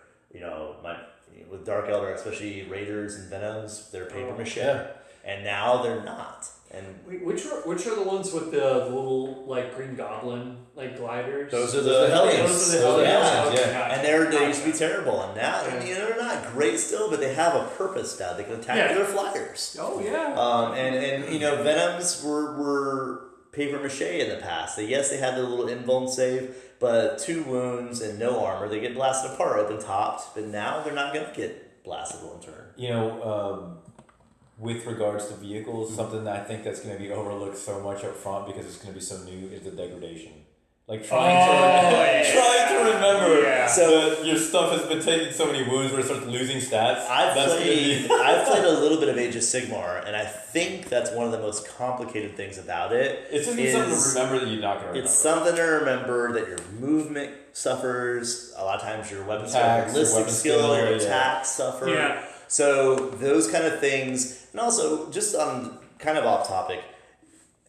with Dark Eldar, especially Raiders and Venoms, they're paper mache. Yeah. And now they're not. And Wait, which are the ones with the little like Green Goblin like gliders? those are the Hellions. Those are the Hellions. Yeah. Okay, Yeah. gotcha. And they used to be terrible. And now, they're not great still, but they have a purpose now. They can attack with their flyers. Oh yeah. And Venoms were paper mache in the past. Yes, they had their little invuln save, but 2 wounds and no armor, they get blasted apart, open topped. But now they're not going to get blasted one turn. With regards to vehicles, something that I think that's going to be overlooked so much up front because it's going to be so new is the degradation. Like trying to remember. Yeah. So your stuff has been taking so many wounds where it starts losing stats. I've played a little bit of Age of Sigmar, and I think that's one of the most complicated things about it. It's just something to remember that you're not going to remember. It's something to remember that your movement suffers. A lot of times your weapon Attacks, ballistic skill, your attacks suffer. Yeah. So those kind of things, and also just on kind of off topic,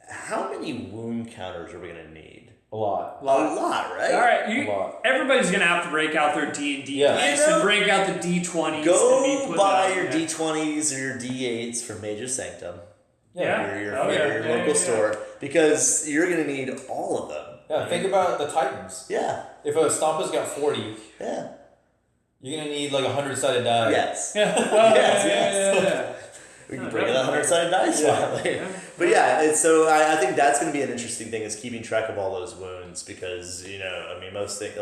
how many wound counters are we going to need? A lot, right? All right, everybody's gonna have to break out their D&D dice and break out the D20s. Go buy your D20s or your D8s from Mage's Sanctum. Your local store, because you're gonna need all of them. Yeah, think about the Titans. Yeah. If a Stompa's got 40, you're gonna need like 100-sided die. Yes. Yeah. We can bring in 100-sided dice finally. But I think that's going to be an interesting thing, is keeping track of all those wounds, because a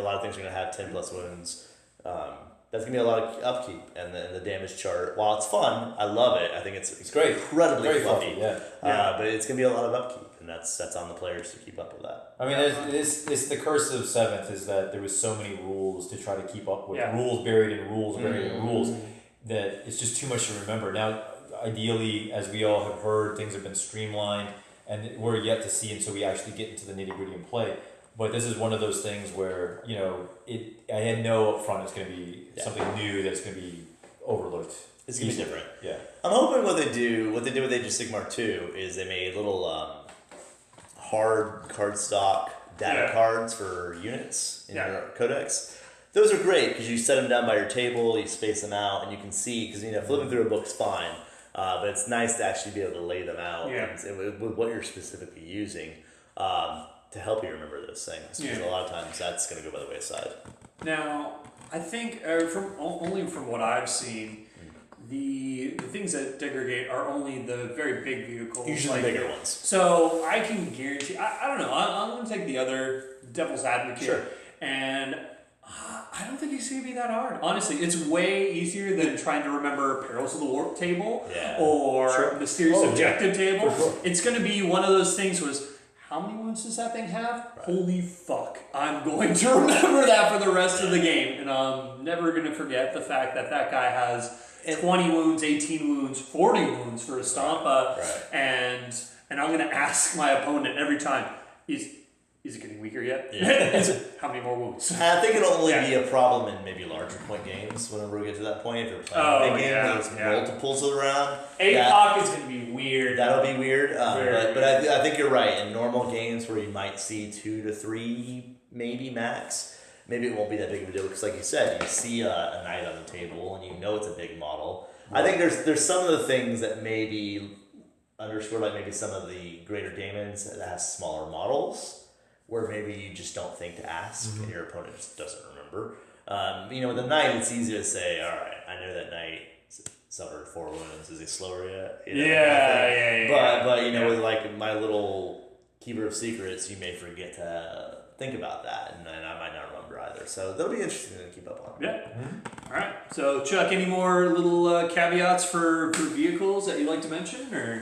lot of things are going to have 10 plus wounds. That's going to be a lot of upkeep, and the damage chart, while it's fun, I love it. I think it's great, incredibly very fluffy. But it's going to be a lot of upkeep, and that's on the players to keep up with that. I mean, it's the curse of 7th, is that there was so many rules to try to keep up with, rules buried in rules buried in rules, that it's just too much to remember. Now, ideally, as we all have heard, things have been streamlined, and we're yet to see until we actually get into the nitty-gritty and play. But this is one of those things where, I had no upfront it's going to be something new that's going to be overlooked. It's going to be different. Yeah. I'm hoping what they did with Age of Sigmar 2 is they made little hard cardstock data cards for units in your codex. Those are great because you set them down by your table, you space them out, and you can see, because flipping through a book's fine, but it's nice to actually be able to lay them out and with what you're specifically using to help you remember those things. Because a lot of times that's going to go by the wayside. Now, I think from what I've seen, the things that degrade are only the very big vehicles. Usually bigger ones. So I can guarantee, I don't know, I'm going to take the other devil's advocate. Sure. And I don't think it's going to be that hard. Honestly, it's way easier than trying to remember Perils of the Warp table or Mysterious Objective table. Sure. It's going to be one of those things was, how many wounds does that thing have? Right. Holy fuck. I'm going to remember that for the rest of the game. And I'm never going to forget the fact that guy has 20 wounds, 18 wounds, 40 wounds for a Stompa. Right. And I'm going to ask my opponent every time, is it getting weaker yet? Yeah. How many more wounds? I think it'll only be a problem in maybe larger point games whenever we get to that point. If you're playing a big game, there's multiples around. APOC is going to be weird. That'll be weird. But I think you're right. In normal games where you might see 2 to 3 maybe max, maybe it won't be that big of a deal. Because like you said, you see a knight on the table and you know it's a big model. Right. I think there's some of the things that may be underscored by maybe some of the greater daemons that have smaller models, where maybe you just don't think to ask and your opponent just doesn't remember. With the knight, it's easy to say, all right, I know that knight suffered 4 wounds. Is he slower yet? But with like my little Keeper of Secrets, you may forget to think about that, and I might not remember either. So that'll be interesting to keep up on. Yeah. All right. So Chuck, any more little caveats for vehicles that you'd like to mention, or?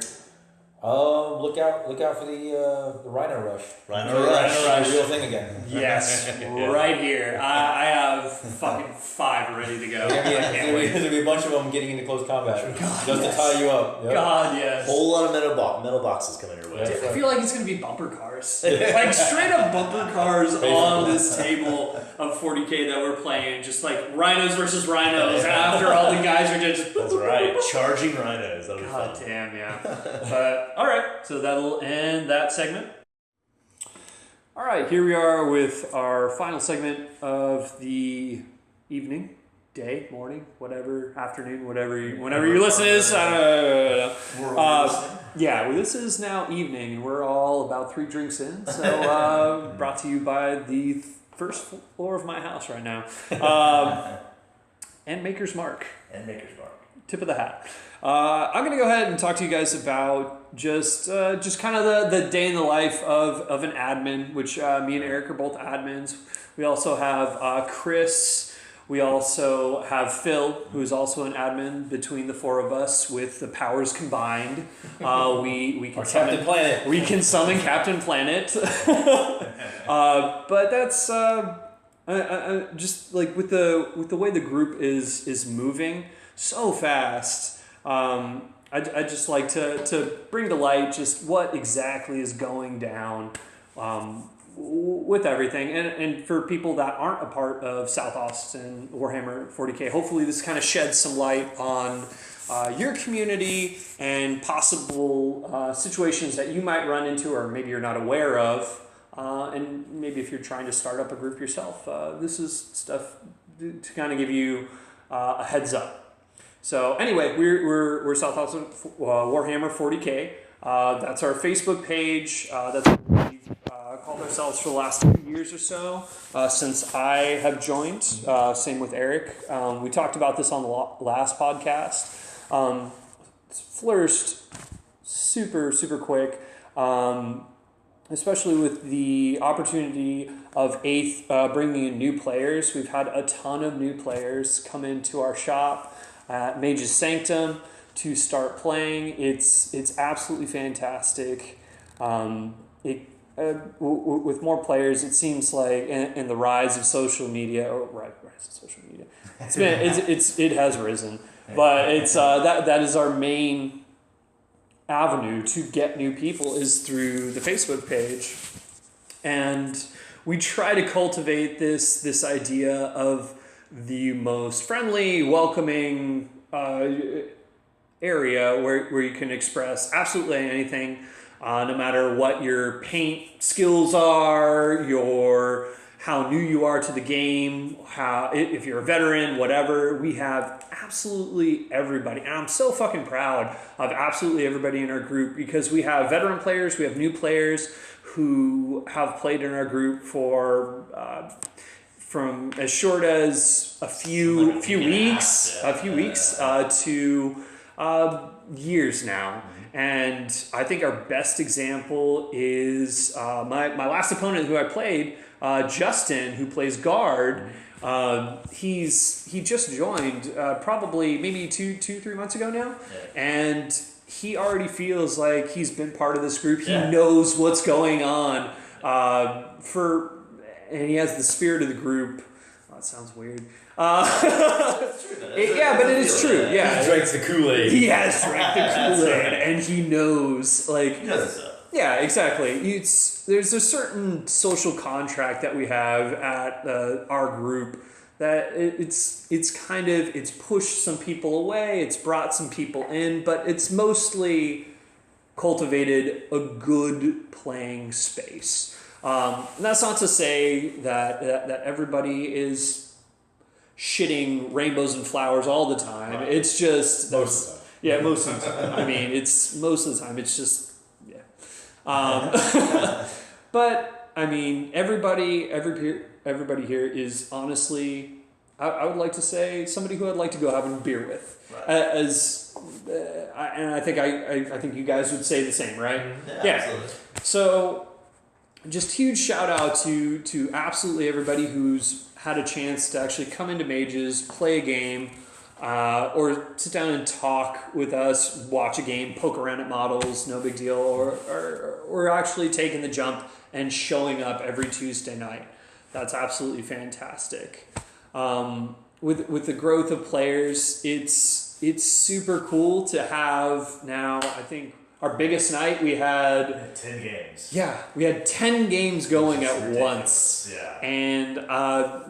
Look out for the Rhino Rush. Rhino Rush. The real thing again. Yes, right here. I have fucking 5 ready to go. There's gonna be a bunch of them getting into close combat to tie you up. Yep. God, yes. Whole lot of metal boxes coming your way. I feel like it's gonna be bumper cars, like straight up bumper cars on this table of 40K that we're playing, just like rhinos versus rhinos. After all the guys are just that's right, charging rhinos. That'll be fun. God damn, yeah. But all right, so that'll end that segment. All right, here we are with our final segment of the evening, day, morning, whatever, afternoon, whenever your listen is. I don't know. This is now evening, and we're all about 3 drinks in. So brought to you by the first floor of my house right now, and Maker's Mark. Tip of the hat. I'm going to go ahead and talk to you guys about just kind of the day in the life of an admin, which me and Eric are both admins. We also have Chris. We also have Phil, who's also an admin. Between the 4 of us, with the powers combined, we can summon Captain Planet. We can summon Captain Planet. But that's just like with the way the group is moving so fast. I just like to bring to light just what exactly is going down with everything, and for people that aren't a part of South Austin Warhammer 40K, hopefully this kind of sheds some light on your community and possible situations that you might run into or maybe you're not aware of, and maybe if you're trying to start up a group yourself, this is stuff to kind of give you a heads up. So anyway, we're South Austin Warhammer 40K. That's our Facebook page. That's what we've called ourselves for the last 2 years or so, since I have joined. Same with Eric. We talked about this on the last podcast. It's flourished super quick, especially with the opportunity of 8th bringing in new players. We've had a ton of new players come into our shop at Mage's Sanctum to start playing. It's absolutely fantastic. With more players, it seems like, and the rise of social media, it has risen, but it's that is our main avenue to get new people is through the Facebook page, and we try to cultivate this idea of the most friendly, welcoming area where you can express absolutely anything, no matter what your paint skills are, how new you are to the game, if you're a veteran, whatever. We have absolutely everybody, and I'm so fucking proud of absolutely everybody in our group, because we have veteran players, we have new players who have played in our group for from as short as a few weeks to years now. And I think our best example is my last opponent who I played, Justin, who plays guard. He just joined probably maybe 3 months ago now, and he already feels like he's been part of this group. He knows what's going on, and he has the spirit of the group. Oh, that sounds weird. But it is true. Yeah, he drinks the Kool-Aid. He has drank the Kool-Aid, and he knows, like, he knows it. Yeah, exactly. There's a certain social contract that we have at our group that it's pushed some people away, it's brought some people in, but it's mostly cultivated a good playing space. And that's not to say that everybody is shitting rainbows and flowers all the time. Right. It's just most of the time. Yeah, most of the time. I mean, it's most of the time. It's just but I mean, everybody here is honestly, I would like to say, somebody who I'd like to go have a beer with. Right. And I think you guys would say the same, right? Yeah. Absolutely. So, just huge shout out to absolutely everybody who's had a chance to actually come into Mages, play a game, or sit down and talk with us, watch a game, poke around at models, no big deal, or actually taking the jump and showing up every Tuesday night. That's absolutely fantastic. With the growth of players, it's super cool to have now. I think our biggest night we had 10 games. Yeah, we had 10 games going at once. Yeah. And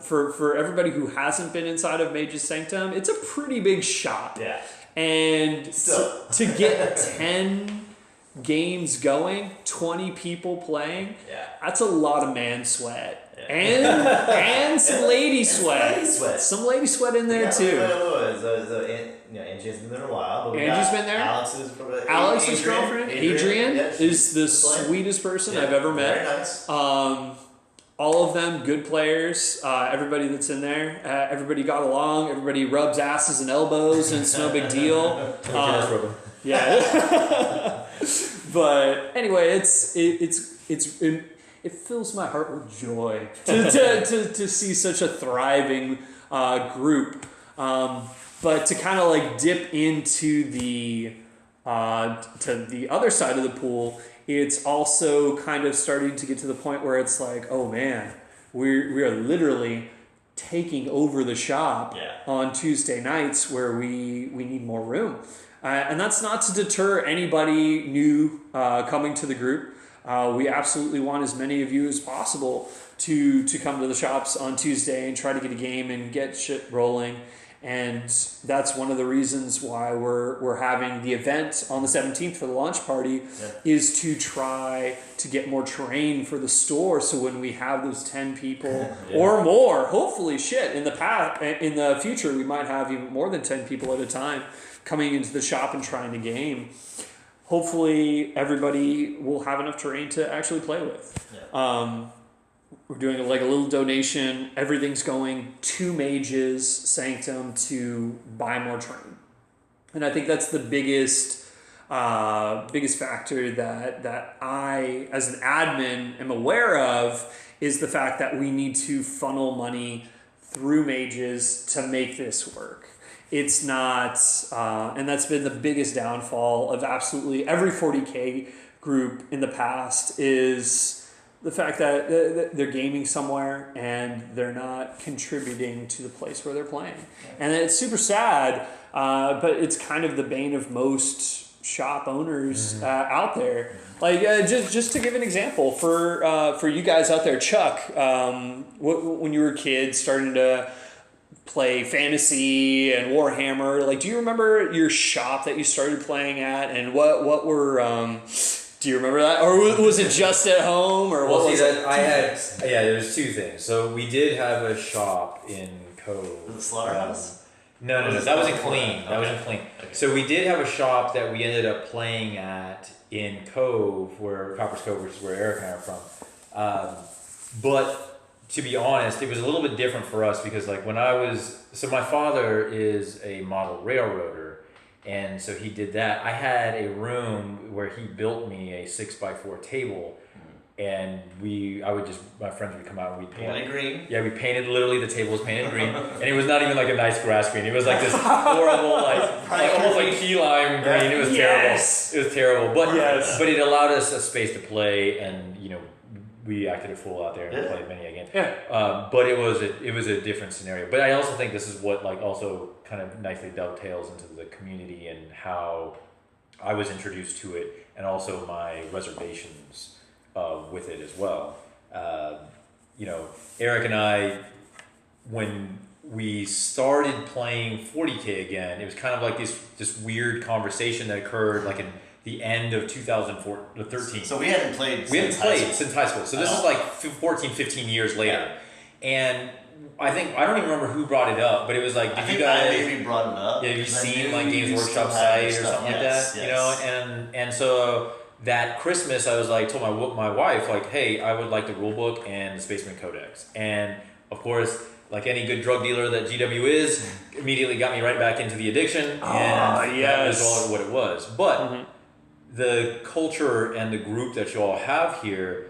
for everybody who hasn't been inside of Mage's Sanctum, it's a pretty big shop. Yeah. And to get 10 games going, 20 people playing, that's a lot of man sweat. Yeah. And some lady sweat. Some lady sweat in there too. Angie has been there a while. But Angie's been there. Alex's girlfriend, Adrian is the sweetest person I've ever met. Very nice. All of them good players. Everybody that's in there, everybody got along. Everybody rubs asses and elbows, and it's no big deal. Yeah. But anyway, it fills my heart with joy to see such a thriving group. But to kind of like dip into the to the other side of the pool, it's also kind of starting to get to the point where it's like, oh man, we are literally taking over the shop on Tuesday nights where we need more room. And that's not to deter anybody new coming to the group. We absolutely want as many of you as possible to come to the shops on Tuesday and try to get a game and get shit rolling. And that's one of the reasons why we're having the event on the 17th for the launch party is to try to get more terrain for the store. So when we have those 10 people or more, hopefully in the future, we might have even more than 10 people at a time coming into the shop and trying to game. Hopefully everybody will have enough terrain to actually play with. We're doing like a little donation. Everything's going to Mage's Sanctum to buy more terrain. And I think that's the biggest factor that I, as an admin, am aware of is the fact that we need to funnel money through Mage's to make this work. It's not, and that's been the biggest downfall of absolutely every 40K group in the past is the fact that they're gaming somewhere and they're not contributing to the place where they're playing. And it's super sad, but it's kind of the bane of most shop owners out there. Like just to give an example for you guys out there, Chuck, when you were a kid starting to play fantasy and Warhammer, like do you remember your shop that you started playing at, and what were do you remember that, or was it just at home, or what was it? There's two things. So we did have a shop in Cove. Was it Slaughterhouse? No, that was in Clean. That was in Clean. Okay. So we did have a shop that we ended up playing at in Cove, Copper's Cove, which is where Eric and I are from. But to be honest, it was a little bit different for us because like my father is a model railroader. And so he did that. I had a room where he built me a 6x4 table, and my friends would come out and we'd paint green. Yeah, we painted, literally the table was painted green, and it was not even like a nice grass green. It was like this horrible, like almost like key lime green. It was terrible. It was terrible, but it allowed us a space to play, and we acted a fool out there and played many again. But it was a different scenario. But I also think this is what like also kind of nicely dovetails into the community and how I was introduced to it, and also my reservations with it as well. Eric and I, when we started playing 40K again, it was kind of like this weird conversation that occurred like in the end of 2013. So we hadn't played since high school. So this is like 14, 15 years later. And I don't even remember who brought it up, but it was like, I maybe brought it up. Yeah, have you seen like Games Workshop site or something like that? Yes. And so that Christmas I was like, told my wife like, hey, I would like the rule book and the Spaceman Codex. And of course, like any good drug dealer that GW is, immediately got me right back into the addiction. That was all what it was. But the culture and the group that you all have here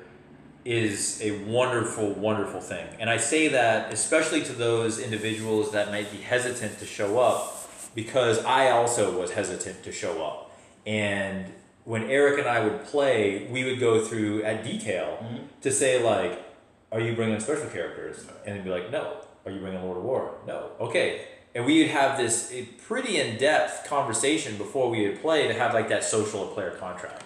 is a wonderful, wonderful thing. And I say that especially to those individuals that might be hesitant to show up, because I also was hesitant to show up. And when Eric and I would play, we would go through at detail to say like, are you bringing special characters? And they'd be like, no. Are you bringing Lord of War? No. Okay. And we would have this pretty in-depth conversation before we would play to have like that social player contract.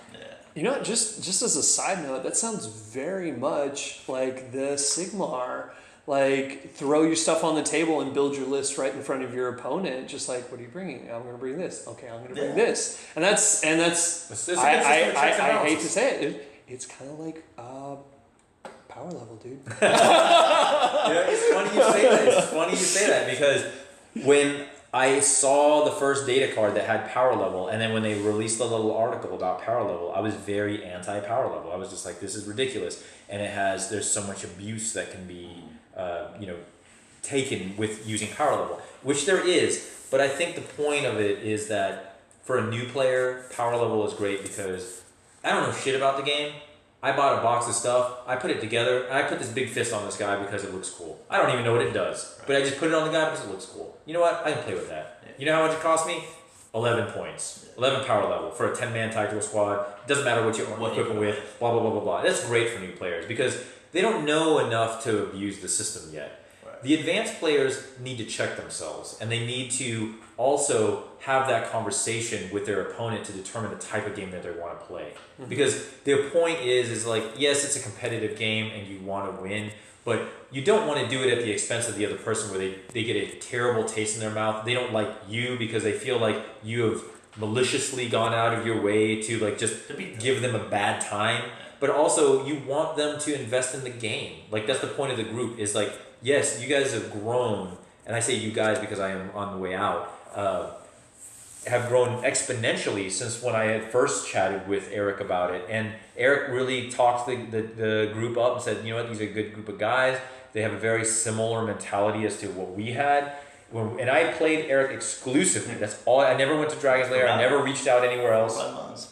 Just as a side note, that sounds very much like the Sigmar. Like, throw your stuff on the table and build your list right in front of your opponent. Just like, what are you bringing? I'm going to bring this. Okay, I'm going to bring this. And that's I hate to say it. It's kind of like power level, dude. It's funny you say that because when I saw the first data card that had power level, and then when they released the little article about power level, I was very anti-power level. I was just like, this is ridiculous. And there's so much abuse that can be, taken with using power level, which there is. But I think the point of it is that for a new player, power level is great because I don't know shit about the game. I bought a box of stuff, I put it together, and I put this big fist on this guy because it looks cool. I don't even know what it does, but I just put it on the guy because it looks cool. You know what? I can play with that. You know how much it cost me? 11 points, 11 power level for a 10-man tactical squad. Doesn't matter what you equip them with, blah, blah, blah, blah, blah. That's great for new players because they don't know enough to abuse the system yet. Right. The advanced players need to check themselves, and they need to also have that conversation with their opponent to determine the type of game that they want to play. Mm-hmm. Because their point is like, yes, it's a competitive game and you want to win, but you don't want to do it at the expense of the other person where they get a terrible taste in their mouth. They don't like you because they feel like you have maliciously gone out of your way to like just give them a bad time. But also you want them to invest in the game. Like that's the point of the group is like, yes, you guys have grown, and I say you guys because I am on the way out, have grown exponentially since when I had first chatted with Eric about it. And Eric really talked the group up and said, you know what, these are a good group of guys. They have a very similar mentality as to what we had. And I played Eric exclusively. That's all. I never went to Dragon's Lair. I never reached out anywhere else.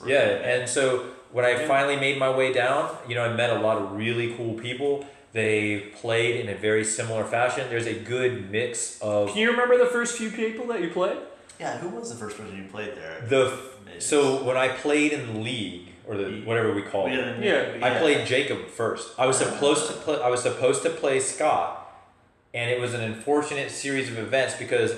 Yeah, and so when I finally made my way down, you know, I met a lot of really cool people. They played in a very similar fashion. There's a good mix of... Can you remember the first few people that you played? Yeah, who was the first person you played there? So when I played in the league, or whatever we call it, I played Jacob first. I was supposed to play Scott, and it was an unfortunate series of events because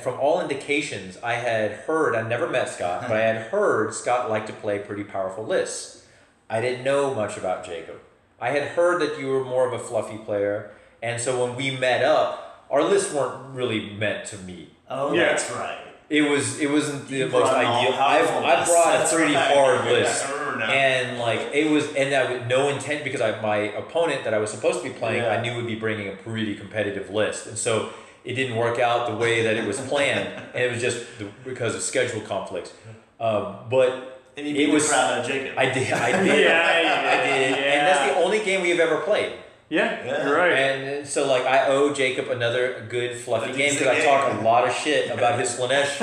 from all indications, I had heard, I never met Scott, but I had heard Scott liked to play pretty powerful lists. I didn't know much about Jacob. I had heard that you were more of a fluffy player, and so when we met up, our lists weren't really meant to meet. Oh, yeah. That's right. It wasn't the most ideal. I brought a pretty hard list, and like it was, and that with no intent because my opponent that I was supposed to be playing, I knew would be bringing a pretty competitive list, and so it didn't work out the way that it was planned, and it was just because of schedule conflicts. But. And you beat the crap out of Jacob. I did. I did. And that's the only game we've ever played. Yeah, you're right. And so, like, I owe Jacob another good fluffy game because I talk a lot of shit about his Slaanesh.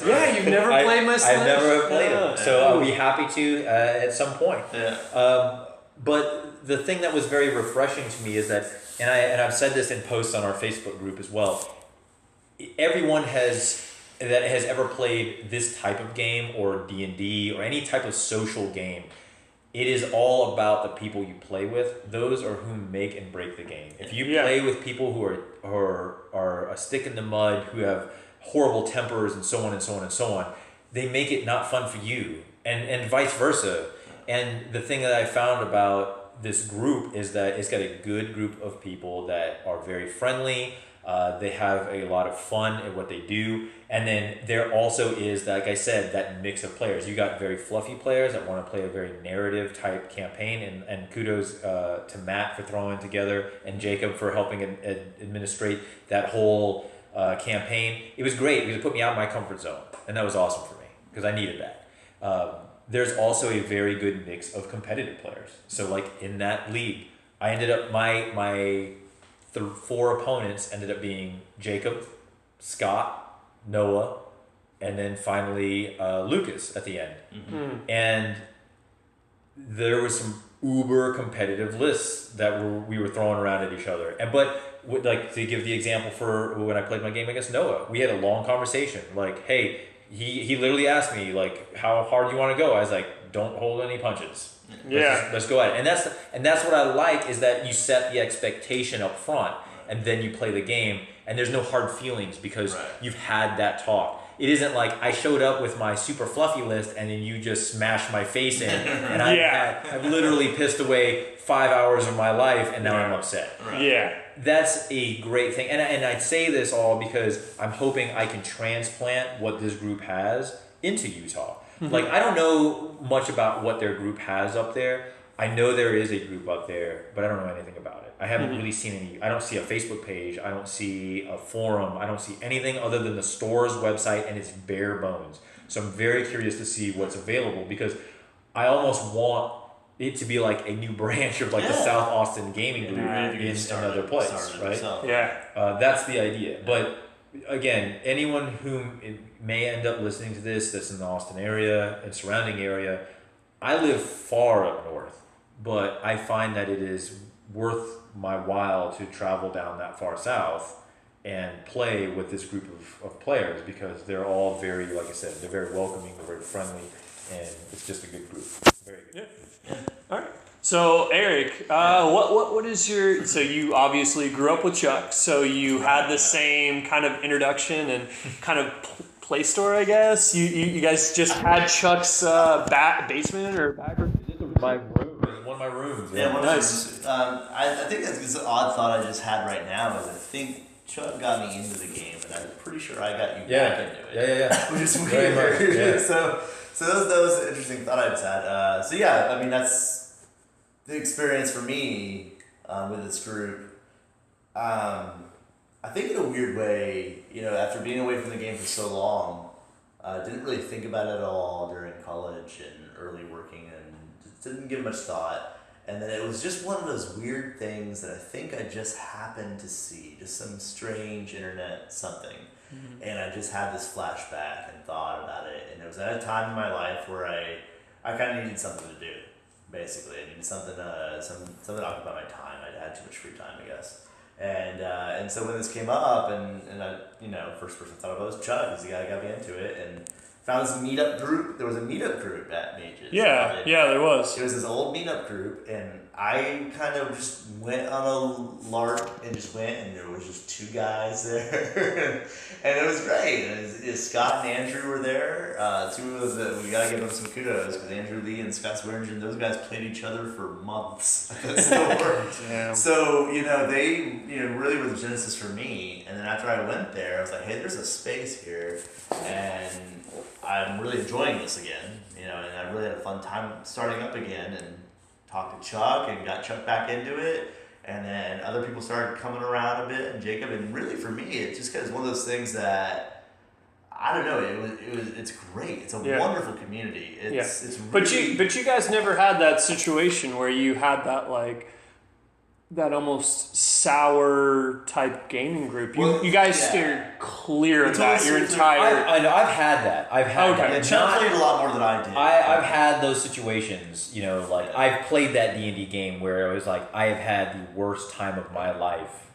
Yeah, you've never played my Slaanesh? I've never played him, so I'll be happy to at some point. Yeah. But the thing that was very refreshing to me is that, and I've said this in posts on our Facebook group as well. Everyone that has ever played this type of game or D&D or any type of social game, it is all about the people you play with. Those are who make and break the game. If you play with people who are a stick in the mud, who have horrible tempers and so on and so on and so on, they make it not fun for you, and vice versa. And the thing that I found about this group is that it's got a good group of people that are very friendly. They have a lot of fun at what they do. And then there also is, like I said, that mix of players. You got very fluffy players that want to play a very narrative type campaign. And kudos to Matt for throwing together and Jacob for helping administrate that whole campaign. It was great because it put me out of my comfort zone. And that was awesome for me because I needed that. There's also a very good mix of competitive players. So like in that league, I ended up, my 4 opponents ended up being Jacob, Scott, Noah, and then finally Lucas at the end. Mm-hmm. And there was some uber competitive lists that we were throwing around at each other. But like to give the example for when I played my game against Noah, we had a long conversation. Like, hey, he literally asked me like, how hard do you want to go? I was like, don't hold any punches. Let's go at it. And that's what I like is that you set the expectation up front and then you play the game and there's no hard feelings because you've had that talk. It isn't like I showed up with my super fluffy list and then you just smashed my face in and I've literally pissed away 5 hours of my life and now I'm upset. Yeah. That's a great thing. And I say this all because I'm hoping I can transplant what this group has into Utah. Mm-hmm. Like, I don't know much about what their group has up there. I know there is a group up there, but I don't know anything about it. I haven't really seen any. I don't see a Facebook page. I don't see a forum. I don't see anything other than the store's website, and it's bare bones. So I'm very curious to see what's available because I almost want it to be like a new branch of like the South Austin Gaming Group in another place, right? That's the idea. But again, anyone who may end up listening to this that's in the Austin area and surrounding area, I live far up north, but I find that it is worth my while to travel down that far south and play with this group of players because they're all very, like I said, they're very welcoming, they're very friendly, and it's just a good group. Very good. Yeah. All right. So Eric, what is your? So you obviously grew up with Chuck, so you had the same kind of introduction and kind of play store, I guess. You guys just had Chuck's basement or back room. My room, one of my rooms. Yeah, nice. I think that's an odd thought I just had right now. Is I think Chuck got me into the game, and I'm pretty sure I got you back into it. Yeah. Which is Very weird. much, yeah. So that was an interesting thought I just had. So yeah, I mean that's the experience for me with this group. I think in a weird way, after being away from the game for so long, didn't really think about it at all during college and early working, and just didn't give much thought. And then it was just one of those weird things that I think I just happened to see, just some strange internet something. Mm-hmm. And I just had this flashback and thought about it. And it was at a time in my life where I kind of needed something to do, basically. I needed something to occupy my time. I had too much free time, I guess. And so when this came up, and I, first person I thought about was Chuck, because the guy got me into it, and found this meetup group. There was a meetup group at Mages. Yeah, there was. It was this old meetup group, and I kind of just went on a lark and there was just two guys there, and it was great. And Scott and Andrew were there. Two of the, we gotta give them some kudos, because Andrew Lee and Scott Swearinger, those guys played each other for months. It still worked. Yeah. So they really were the genesis for me. And then after I went there, I was like, hey, there's a space here, and I'm really enjoying this again, and I really had a fun time starting up again, and talked to Chuck and got Chuck back into it, and then other people started coming around a bit, and Jacob, and really for me, it just is one of those things that, I don't know, it's great. It's a wonderful community. It's really... But you guys never had that situation where you had that almost sour type gaming group. You guys steered clear of that your entire... I know, I've had that. And Chuck played a lot more than I did. I've had those situations, I've played that D&D game where it was like, I have had the worst time of my life.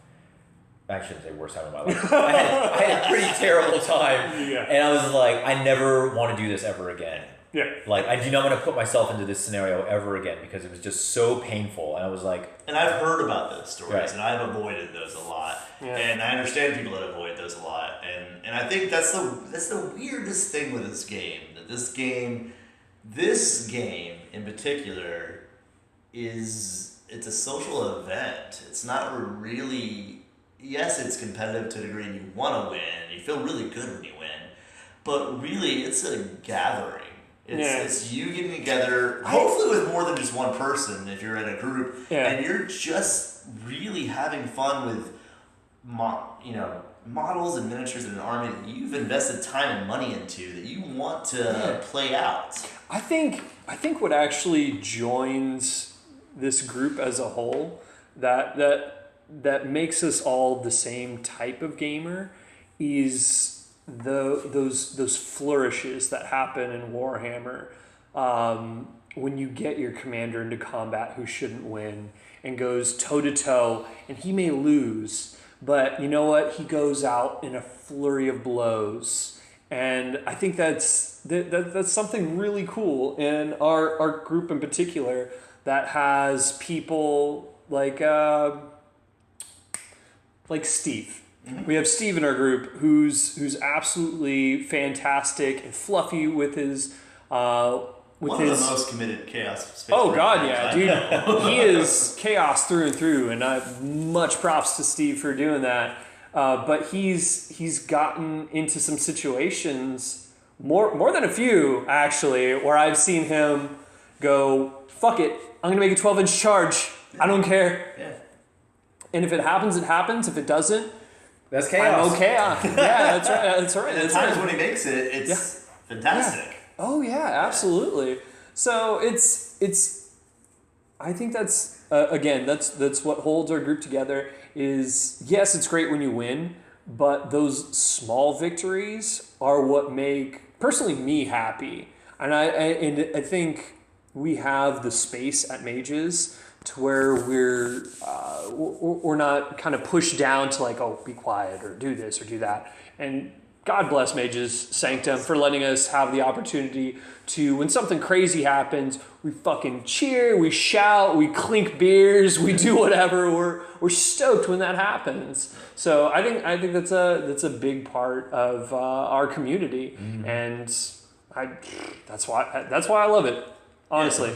I shouldn't say worst time of my life. I had a pretty terrible time. Yeah. And I was like, I never want to do this ever again. Yeah. I do not want to put myself into this scenario ever again, because it was just so painful. And I was like... And I've heard about those stories, right. and I've avoided those a lot. Yeah. And I understand people that avoid those a lot. And I think that's the weirdest thing with this game. That this game in particular, it's a social event. It's not really... Yes, it's competitive to a degree, and you want to win, and you feel really good when you win. But really, it's a gathering. It's you getting together, hopefully with more than just one person if you're in a group, and you're just really having fun with models and miniatures in an army that you've invested time and money into, that you want to play out. I think what actually joins this group as a whole, that makes us all the same type of gamer, is those flourishes that happen in Warhammer, when you get your commander into combat who shouldn't win and goes toe to toe, and he may lose, but you know what? He goes out in a flurry of blows, and I think that's something really cool in our group in particular, that has people like Steve. We have Steve in our group who's absolutely fantastic and fluffy with his one of the most committed chaos space. Oh god, yeah, dude, he is chaos through and through, and much props to Steve for doing that. But he's gotten into some situations, more than a few actually, where I've seen him go, fuck it, I'm gonna make a 12-inch charge. I don't care. Yeah. And if it happens, it happens. If it doesn't, that's chaos. I'm okay. Yeah, that's right. And at times when he makes it, it's fantastic. Yeah. Oh yeah, absolutely. So it's. I think that's again that's what holds our group together. Is yes, it's great when you win, but those small victories are what make personally me happy. And I think we have the space at Mages to where we're not kind of pushed down to like, oh, be quiet or do this or do that. And God bless Mage's Sanctum for letting us have the opportunity to, when something crazy happens, we fucking cheer, we shout, we clink beers, we do whatever. We're stoked when that happens. So I think that's a big part of our community, and that's why I love it, honestly.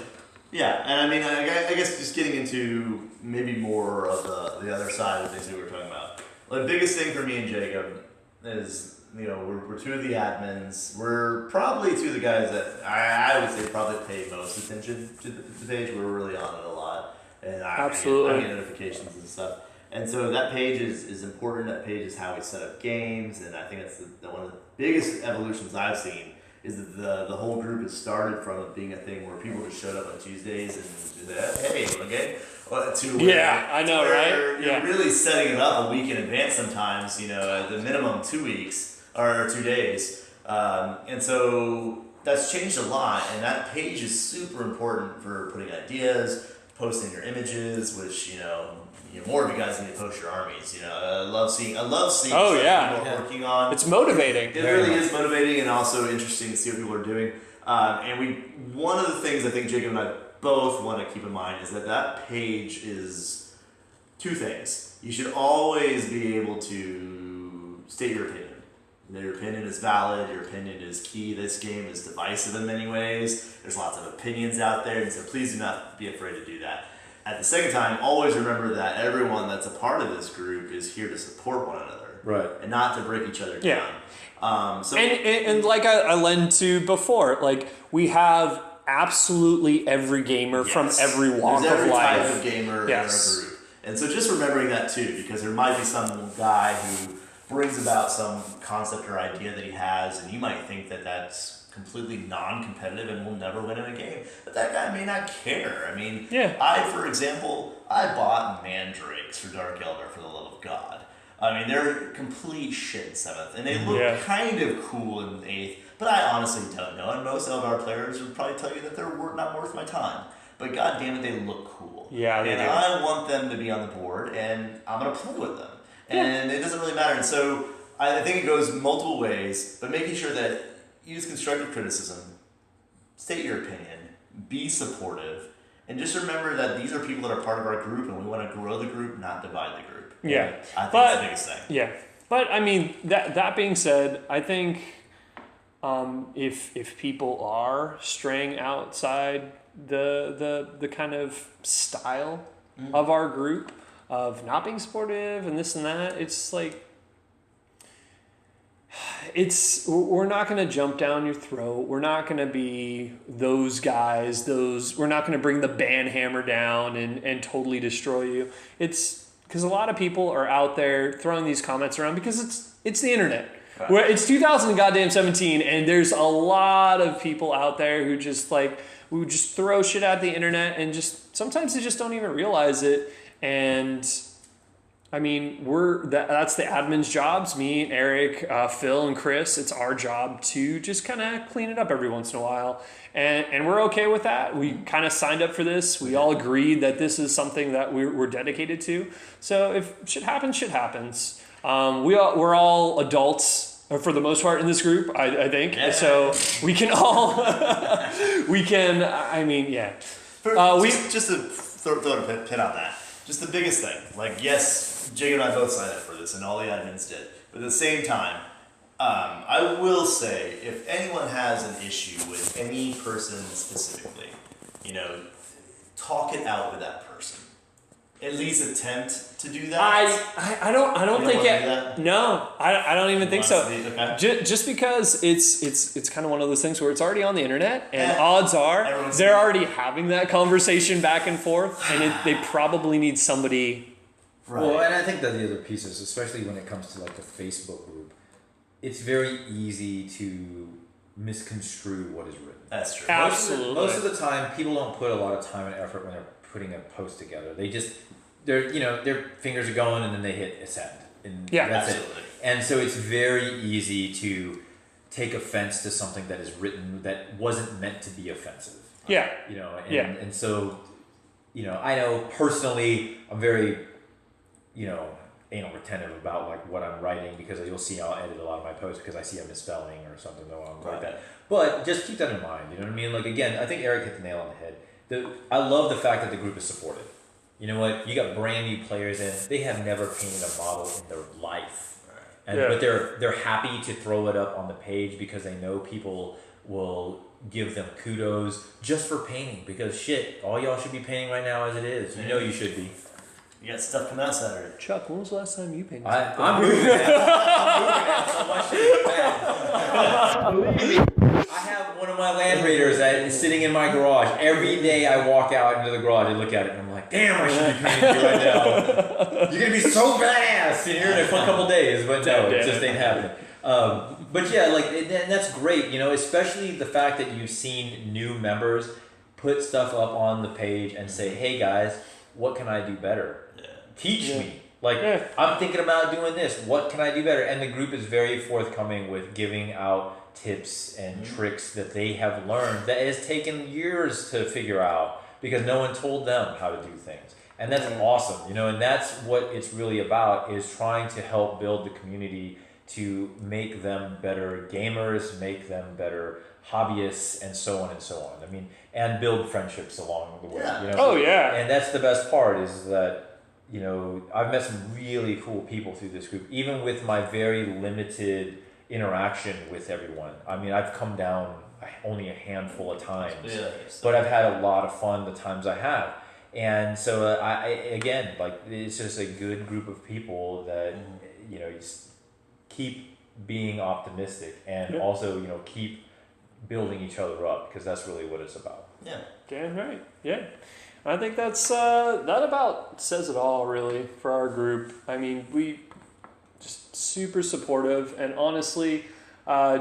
Yeah, and I mean, I guess just getting into maybe more of the other side of things that we were talking about. The biggest thing for me and Jacob is, we're two of the admins. We're probably two of the guys that I would say probably pay most attention to the page. We're really on it a lot, and I get notifications and stuff. And so that page is important. That page is how we set up games, and I think that's one of the biggest evolutions I've seen. Is that the whole group has started from being a thing where people just showed up on Tuesdays and did that, hey, okay? To where, I know, right? You're really setting it up a week in advance sometimes, at the minimum 2 weeks or 2 days. And so that's changed a lot, and that page is super important for putting ideas, posting your images, which, more of you guys need to post your armies. I love seeing oh, yeah. people are working on. It's motivating. It really is motivating and also interesting to see what people are doing. And one of the things I think Jacob and I both want to keep in mind is that page is two things. You should always be able to state your opinion. Your opinion is valid. Your opinion is key. This game is divisive in many ways. There's lots of opinions out there, and so please do not be afraid to do that. At the same time, always remember that everyone that's a part of this group is here to support one another, right, and not to break each other down. And like I led to before, like we have absolutely every gamer from every walk There's every of life. type of gamer in our group, and so just remembering that too, because there might be some guy who brings about some concept or idea that he has, and you might think that that's completely non-competitive and will never win in a game, but that guy may not care. I mean, for example, I bought mandrakes for Dark Eldar for the love of God. I mean, they're complete shit in 7th, and they look kind of cool in 8th, but I honestly don't know, and most Eldar players would probably tell you that they're not worth my time. But god damn it, they look cool. Yeah, they do. I want them to be on the board, and I'm going to play with them. And it doesn't really matter. And so I think it goes multiple ways, but making sure that use constructive criticism, state your opinion, be supportive, and just remember that these are people that are part of our group, and we want to grow the group, not divide the group. Yeah. I think that's the biggest thing. Yeah. But I mean, that being said, I think if people are straying outside the kind of style of our group of not being supportive and this and that, it's like we're not going to jump down your throat. We're not going to be those guys. We're not going to bring the ban hammer down and totally destroy you. It's because a lot of people are out there throwing these comments around because it's the internet. Right. Where it's 2017 and there's a lot of people out there who just throw shit at the internet and just sometimes they just don't even realize it. And I mean, that's the admin's jobs. Me, Eric, Phil, and Chris. It's our job to just kind of clean it up every once in a while, and we're okay with that. We kind of signed up for this. We all agreed that this is something that we're dedicated to. So if shit happens, shit happens. We're all adults for the most part in this group, I think. Yeah. So we can all I mean, yeah. Just to throw a pin on that. Just the biggest thing, like, yes, Jake and I both signed up for this, and all the admins did. But at the same time, I will say, if anyone has an issue with any person specifically, talk it out with that person. At least attempt to do that. I don't think it. No, I don't even think so. Okay. Just because it's kind of one of those things where it's already on the internet, and odds are they're already having that conversation back and forth, and they probably need somebody. Right. Well, and I think that the other pieces, especially when it comes to like the Facebook group, it's very easy to misconstrue what is written. That's true. Absolutely. Most of the time, people don't put a lot of time and effort when they're putting a post together. Their fingers are going and then they hit send. And that's absolutely. It. And so it's very easy to take offense to something that is written that wasn't meant to be offensive. Yeah. And so I know personally I'm very, anal retentive about like what I'm writing, because you'll see I'll edit a lot of my posts because I see a misspelling or something like that. But just keep that in mind. You know what I mean? Like, again, I think Eric hit the nail on the head. I love the fact that the group is supportive. You know what? You got brand new players in. They have never painted a model in their life, but they're happy to throw it up on the page because they know people will give them kudos just for painting. Because shit, all y'all should be painting right now as it is. You know you should be. You got stuff coming out Saturday. Chuck, when was the last time you painted? I'm moving now. So my shit is bad. Believe me. I have one of my Land Raiders that is sitting in my garage. Every day I walk out into the garage and look at it and I'm like, damn, I should be painting you right now. You're going to be so badass in here in a couple days. But no, it just ain't happening. But yeah, and that's great, especially the fact that you've seen new members put stuff up on the page and say, hey guys, what can I do better? Teach me. I'm thinking about doing this. What can I do better? And the group is very forthcoming with giving out tips and tricks that they have learned that has taken years to figure out because no one told them how to do things. And that's awesome, and that's what it's really about, is trying to help build the community to make them better gamers, make them better hobbyists, and so on and so on. I mean, and build friendships along the way. And that's the best part, is that I've met some really cool people through this group, even with my very limited interaction with everyone. I mean, I've come down only a handful of times, but I've had a lot of fun the times I have. And so it's just a good group of people that you keep being optimistic and also keep building each other up, because that's really what it's about. Yeah, damn right. Yeah, I think that's that about says it all, really, for our group. I mean, we just super supportive, and honestly,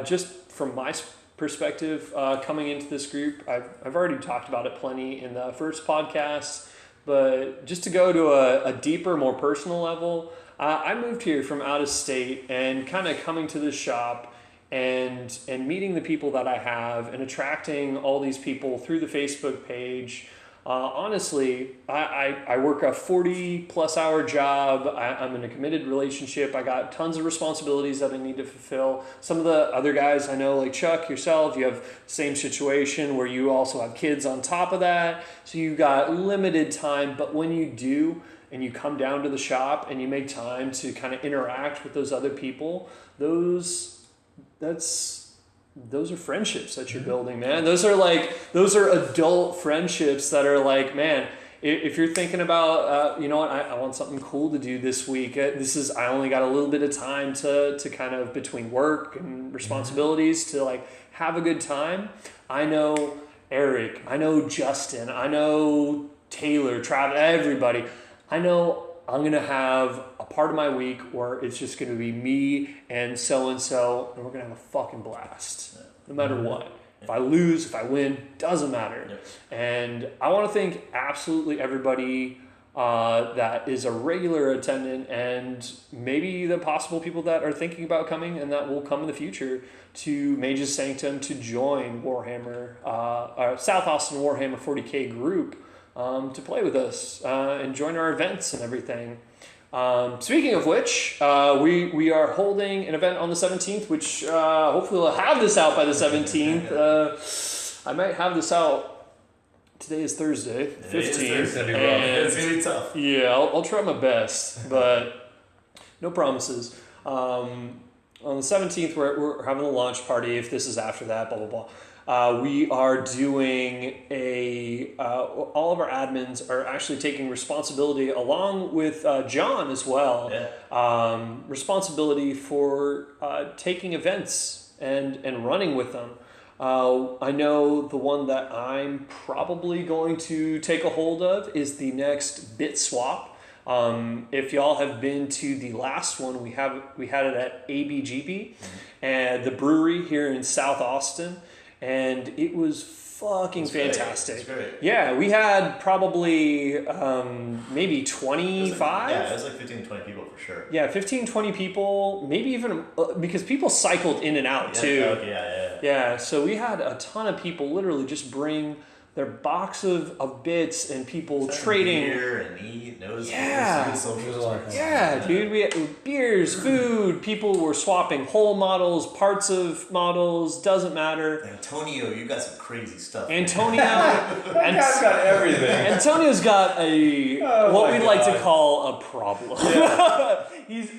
just from my perspective, coming into this group, I've already talked about it plenty in the first podcast, but just to go to a deeper, more personal level, I moved here from out of state, and kind of coming to this shop and meeting the people that I have and attracting all these people through the Facebook page. Honestly, I work a 40+ hour job. I'm in a committed relationship. I got tons of responsibilities that I need to fulfill. Some of the other guys I know, like Chuck, yourself, you have the same situation where you also have kids on top of that. So you got limited time, but when you do, and you come down to the shop and you make time to kind of interact with those other people, those are friendships that you're building, man. Those are adult friendships that are like, man, if you're thinking about, I want something cool to do this week. I only got a little bit of time to kind of, between work and responsibilities, to like have a good time. I know Eric, I know Justin, I know Taylor, Travis, everybody. I know I'm going to have a part of my week where it's just going to be me and so-and-so, and we're going to have a fucking blast, no matter what. If I lose, if I win, doesn't matter. And I want to thank absolutely everybody that is a regular attendant, and maybe the possible people that are thinking about coming and that will come in the future to Mage's Sanctum to join Warhammer, South Austin Warhammer 40K group. To play with us and join our events and everything. Speaking of which, we are holding an event on the 17th, which hopefully we'll have this out by the 17th. I might have this out. Today is Thursday, 15th. It's going to be tough. Yeah, I'll try my best, but no promises. On the 17th, we're having a launch party. If this is after that, blah, blah, blah. We are doing all of our admins are actually taking responsibility, along with John as well, responsibility for taking events and running with them. I know the one that I'm probably going to take a hold of is the next Bit Swap. If y'all have been to the last one, we had it at ABGB, and the brewery here in South Austin. And it was fucking fantastic. It's great. Yeah, we had probably maybe 25. It was like 15 to 20 people for sure. Yeah, 15, 20 people, maybe even, because people cycled in and out too. Okay, yeah. Yeah, so we had a ton of people literally just bring their box of bits and people trading. Beer and eat, Dude, we had beers, food. People were swapping whole models, parts of models. Doesn't matter. Antonio, you got some crazy stuff. Antonio, and guy's got everything. Antonio's got what we like to call a problem. Yeah.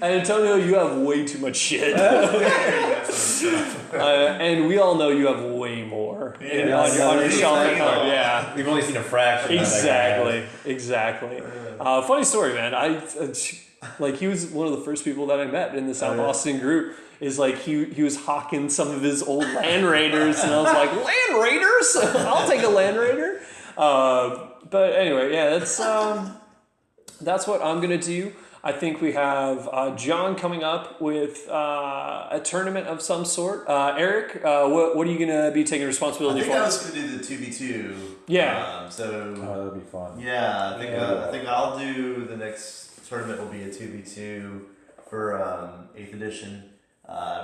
Antonio, you have way too much shit. And we all know you have way more on your shelf at home. Yeah, we've only seen a fraction. Exactly. Funny story, man. He was one of the first people that I met in the South Austin group. Is like he was hawking some of his old Land Raiders, and I was like, Land Raiders? I'll take a Land Raider. But anyway, yeah, that's what I'm gonna do. I think we have John coming up with a tournament of some sort. Eric, what are you going to be taking responsibility for? I think I was going to do the 2v2. Yeah. That'd be fun. Yeah, I think I'll do the next tournament will be a 2v2 for 8th edition.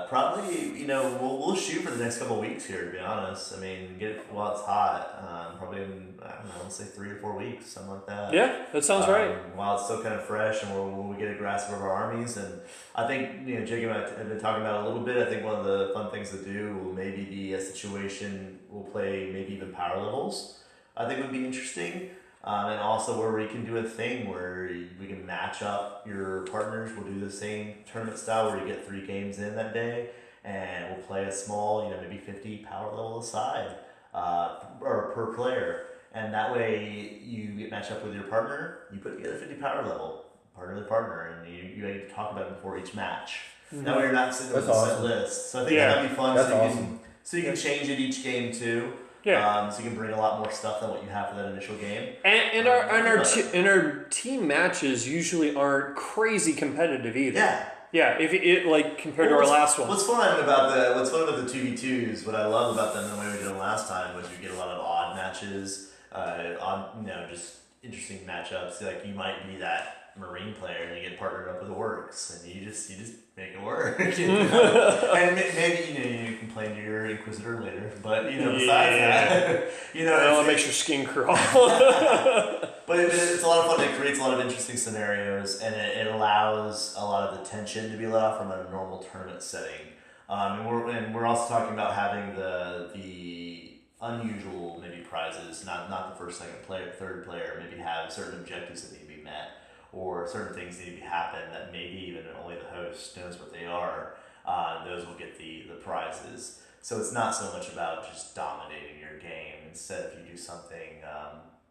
Probably, we'll shoot for the next couple of weeks here, to be honest. I mean, get it while it's hot. Probably in, let's say 3 or 4 weeks, something like that. Yeah, that sounds right. While it's still kind of fresh and when we get a grasp of our armies. And I think, Jake and I have been talking about it a little bit. I think one of the fun things to do will maybe be a situation we'll play maybe even power levels. I think would be interesting. And also where we can do a thing where we can match up your partners. We'll do the same tournament style where you get 3 games in that day, and we'll play a small, maybe 50 power level aside, or per player. And that way you get matched up with your partner, you put together 50 power level, partner to partner, and you talk about it before each match. Mm-hmm. That way you're not sitting with a set list. So I think that'd be fun. So you can change it each game too. Yeah. So you can bring a lot more stuff than what you have for that initial game. And our team matches usually aren't crazy competitive either. Yeah. Yeah, if it compared to our last one. What's fun about the 2v2s, what I love about them the way we did them last time was you get a lot of odd matches, just interesting matchups. Like you might be that Marine player and you get partnered up with the Orcs and you just make it work. And maybe you complain to your Inquisitor later, but besides that, it makes your skin crawl. But it's a lot of fun. It creates a lot of interesting scenarios, and it allows a lot of the tension to be let off from a normal tournament setting. And we're also talking about having the unusual maybe prizes, not the first, second player, third player. Maybe have certain objectives that need to be met, or certain things need to happen that maybe even only the host knows what they are. Those will get the prizes. So it's not so much about just dominating your game. Instead, if you do something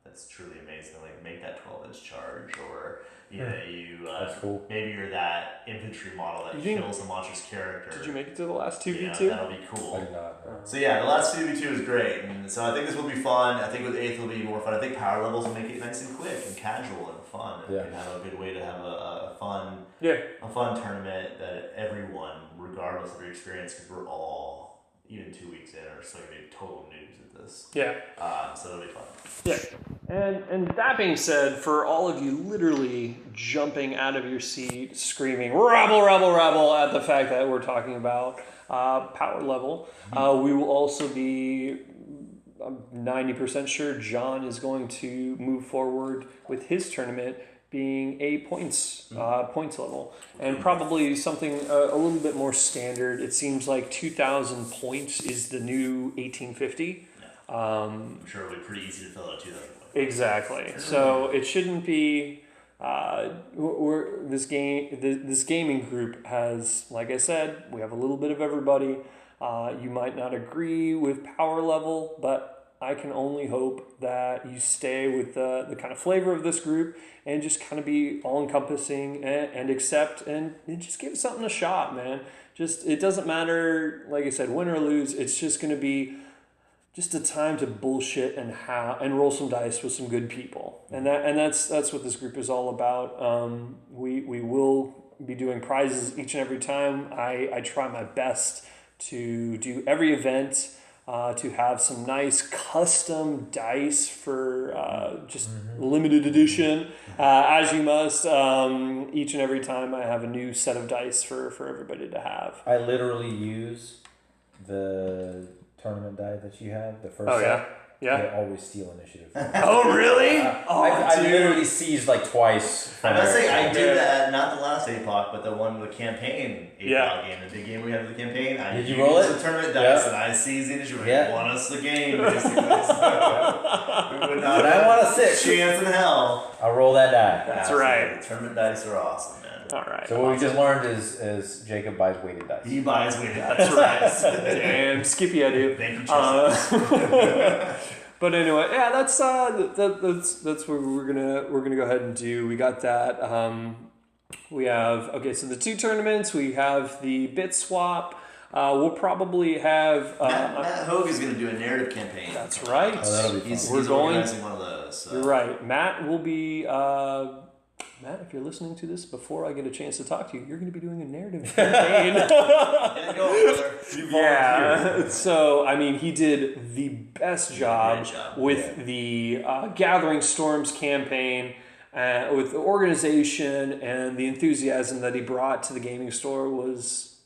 that's truly amazing, like make that 12-inch charge, or that's cool. Maybe you're that infantry model that kills a monstrous character. Did you make it to the last 2v2? That'll be cool. I did not. So the last 2v2 is great, and so I think this will be fun. I think with 8th will be more fun. I think power levels will make it nice and quick and casual and fun, and have a good way to have a fun tournament that everyone, regardless of your experience, because we're all even 2 weeks in are still gonna be total noobs at this. Yeah. So it'll be fun. Yeah. And that being said, for all of you literally jumping out of your seat, screaming, rabble, rabble, rabble, at the fact that we're talking about power level, we will also be, I'm 90% sure John is going to move forward with his tournament being a points level, and probably something a little bit more standard. It seems like 2,000 points is the new 1850. I'm sure it'll be pretty easy to fill out 2,000 points. Exactly. So it shouldn't be. This gaming group has, like I said, we have a little bit of everybody. You might not agree with power level, but I can only hope that you stay with the kind of flavor of this group and just kind of be all-encompassing and accept and just give something a shot, man. It doesn't matter, like I said, win or lose. It's just going to be just a time to bullshit and roll some dice with some good people. And that's what this group is all about. We will be doing prizes each and every time. I try my best to do every event, to have some nice custom dice for just limited edition, as you must. Each and every time I have a new set of dice for everybody to have. I literally use the tournament die that you have, the first set. Yeah? Yeah. They always steal initiative. Oh, really? I literally seized like twice. I must say, I did that, not the last APOC, but the one with the campaign APOC game, the big game we had with the campaign. Did you roll it? The tournament dice, and I seized the initiative. Yeah. Won us the game, basically. So we would not But I want a 6. chance in hell. I'll roll that die. That's right. The tournament dice are awesome, man. All right. So what we just learned is Jacob buys weighted dice. He buys weighted That's dice. right. Damn, Skippy, I do. Thank you, Chelsea. But anyway, yeah, that's what we're gonna go ahead and do. We got that. We have so the 2 tournaments. We have the bit swap. We'll probably have Matt Hogue is going to do a narrative campaign. That's right. Oh, that'll be fun. He's We're going. organizing one of those. So. You're right. Matt will be. Matt, if you're listening to this before I get a chance to talk to you, you're going to be doing a narrative campaign. Yeah. So, I mean, he did the best job with the Gathering Storms campaign, with the organization and the enthusiasm that he brought to the gaming store was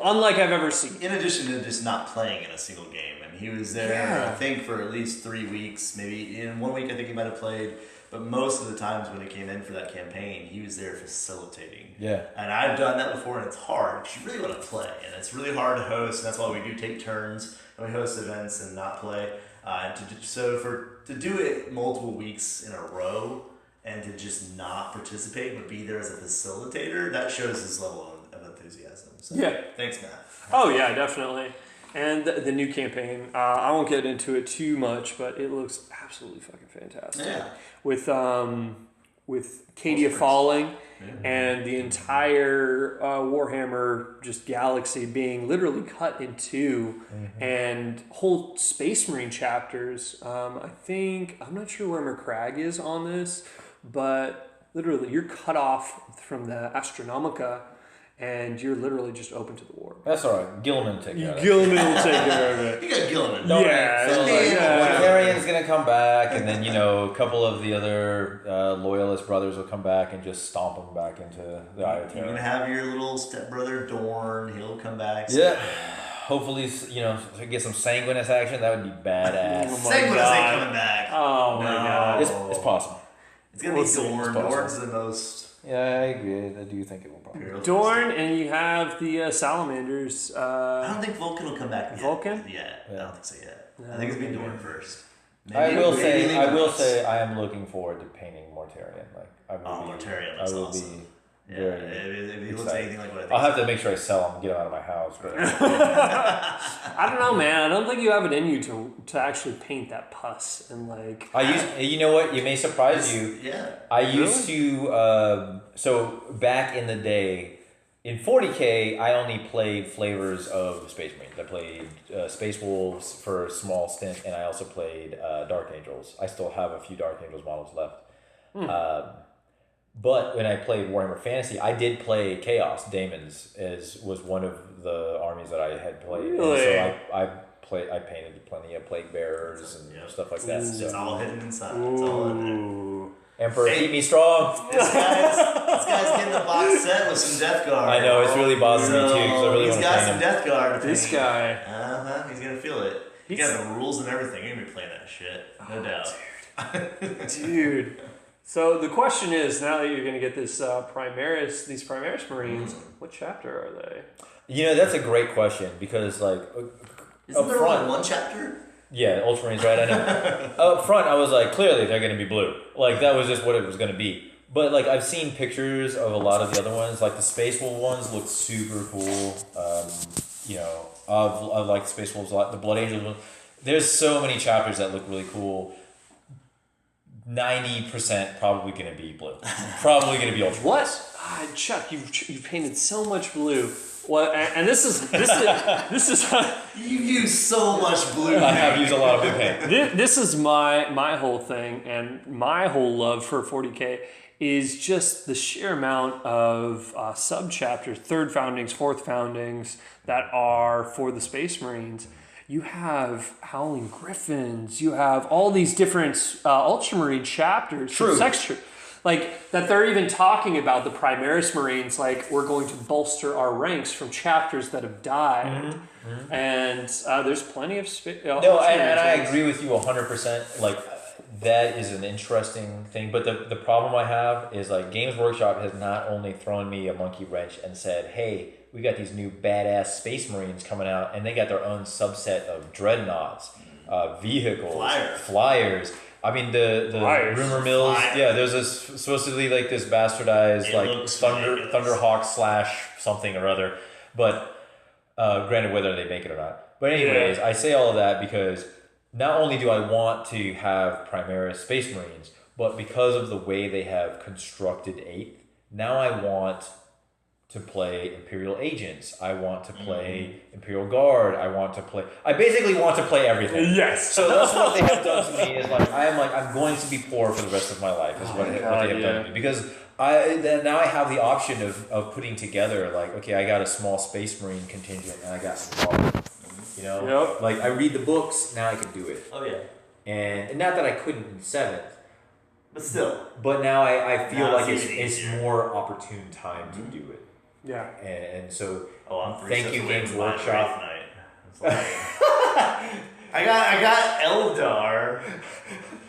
unlike I've ever seen. In addition to just not playing in a single game. I mean, he was there, I think, for at least 3 weeks. Maybe in 1 week, I think he might have played. But most of the times when he came in for that campaign, he was there facilitating. Yeah. And I've done that before, and it's hard because you really want to play. And it's really hard to host, and that's why we do take turns when we host events and not play. To do it multiple weeks in a row and to just not participate but be there as a facilitator, that shows his level of enthusiasm. So, thanks, Matt. Oh, yeah, definitely. And the new campaign, I won't get into it too much, but it looks absolutely fucking fantastic. Yeah. With Cadia falling and the entire Warhammer just galaxy being literally cut in 2 and whole Space Marine chapters. I'm not sure where McCrag is on this, but literally you're cut off from the Astronomica and you're literally just open to the war. That's all right. Gilliman will take care of it. Gilliman will take care of it. You got Gilliman. Yeah. So Mortarian's going to come back, and then, a couple of the other loyalist brothers will come back and just stomp them back into the Eye of Terror. You're going to have your little stepbrother, Dorn. He'll come back. Yeah. Hopefully, get some Sanguinus action. That would be badass. Oh my Sanguinus God. ain't coming back. Oh my God. It's possible. It's going to be Dorn. Dorn's the most... Yeah, I agree. I do think it will probably. Dorn, and you have the Salamanders. I don't think Vulcan will come back yet. Vulcan? Yeah, I don't think so yet. I think it's going to be Dorn first. I will say I am looking forward to painting Mortarion. Mortarion looks awesome. Yeah, if he looks anything like what I think. I'll have to make sure I sell him, get him out of my house. But I don't know, man. I don't think you have it in you to actually paint that pus and you know what? You may surprise you. Yeah. I used to. So back in the day, in 40K, I only played flavors of Space Marines. I played Space Wolves for a small stint, and I also played Dark Angels. I still have a few Dark Angels models left. But when I played Warhammer Fantasy, I did play Chaos. Daemons was one of the armies that I had played. Really? And so I painted plenty of Plague Bearers and stuff like that. It's all hidden inside. It's all in there. Emperor, keep me strong. This guy's getting the box set with some Death Guard. I know, it's really bothering me too, because I really want to got paint some him. Death Guard. This guy. He's going to feel it. He got the rules and everything. You're going to be playing that shit. No doubt. Dude. So the question is, now that you're going to get this these Primaris Marines, what chapter are they? That's a great question, because Isn't there only one chapter? Yeah, Ultramarines, right? I know. Up front, I was like, clearly they're going to be blue. That was just what it was going to be. But I've seen pictures of a lot of the other ones. The Space Wolf ones look super cool. I like the Space Wolves a lot. The Blood Angels ones. There's so many chapters that look really cool. 90% probably going to be blue. Probably going to be Ultramarines. What? Chuck, you've painted so much blue. Well, and this is you use so much blue. I have used a lot of blue paint. This is my whole thing, and my whole love for 40K is just the sheer amount of sub-chapters, 3rd foundings, 4th foundings that are for the Space Marines. You have Howling Griffins. You have all these different Ultramarine chapters. True. like that they're even talking about the Primaris Marines, like we're going to bolster our ranks from chapters that have died. And there's plenty of no, and I agree with you 100%. Like that is an interesting thing, but the problem I have is like Games Workshop has not only thrown me a monkey wrench and said, hey, we got these new badass Space Marines coming out, and they got their own subset of dreadnoughts, vehicles, flyers. I mean the rumor mills. Yeah, there's this supposedly like this bastardized like Thunderhawk / something or other, but granted whether they make it or not. But anyways, I say all of that because not only do I want to have Primaris Space Marines, but because of the way they have constructed 8th, now I want to play Imperial Agents. I want to play Imperial Guard. I basically want to play everything. Yes. So that's what they have done to me is I'm going to be poor for the rest of my life is what they have done to me. Because now I have the option of putting together like, okay, I got a small Space Marine contingent and I got some guard. You know? Like I read the books, now I can do it. Oh yeah. And not that I couldn't in 7th. But still. But now I feel like it's more opportune time to do it. Yeah. And so thank you, Games Workshop. I got Eldar.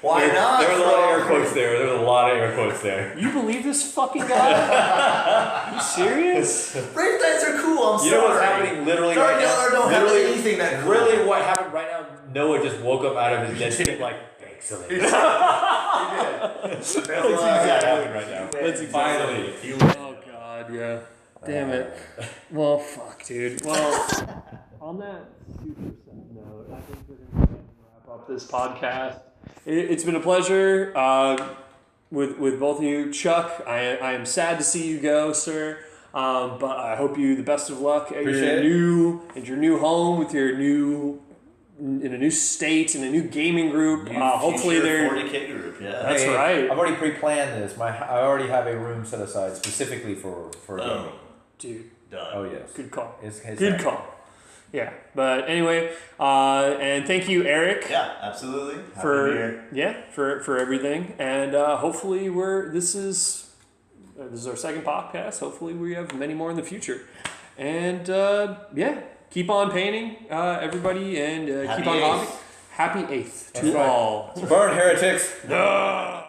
Why not? There was a lot of air quotes there. There was a lot of air quotes there. You believe this fucking guy? You serious? Brave Knights are cool. I'm sorry. You know what's happening literally Dark right now? Eldar don't have anything that cool. Really, what happened right now? Noah just woke up out of his dead sleep like, excellent. He did. That's exactly what happened right now. That's finally. Oh god, yeah. Damn it. Well, fuck, dude. Well, on that super sad note, I think we're going to wrap up this podcast. It's been a pleasure with both of you. Chuck, I am sad to see you go, sir. But I hope you the best of luck at your new home with your new in a new state in a new gaming group. Hopefully they're 40K group. Yeah, that's right. I've already pre-planned this. I already have a room set aside specifically for gaming. Dude, done. Oh yes, good call. It's good call. Yeah, but anyway, and thank you, Eric. Yeah, absolutely. For everything, and hopefully this is our second podcast. Hopefully we have many more in the future, and keep on painting, everybody, and keep on hobby. Happy 8th to all. Burn heretics. No.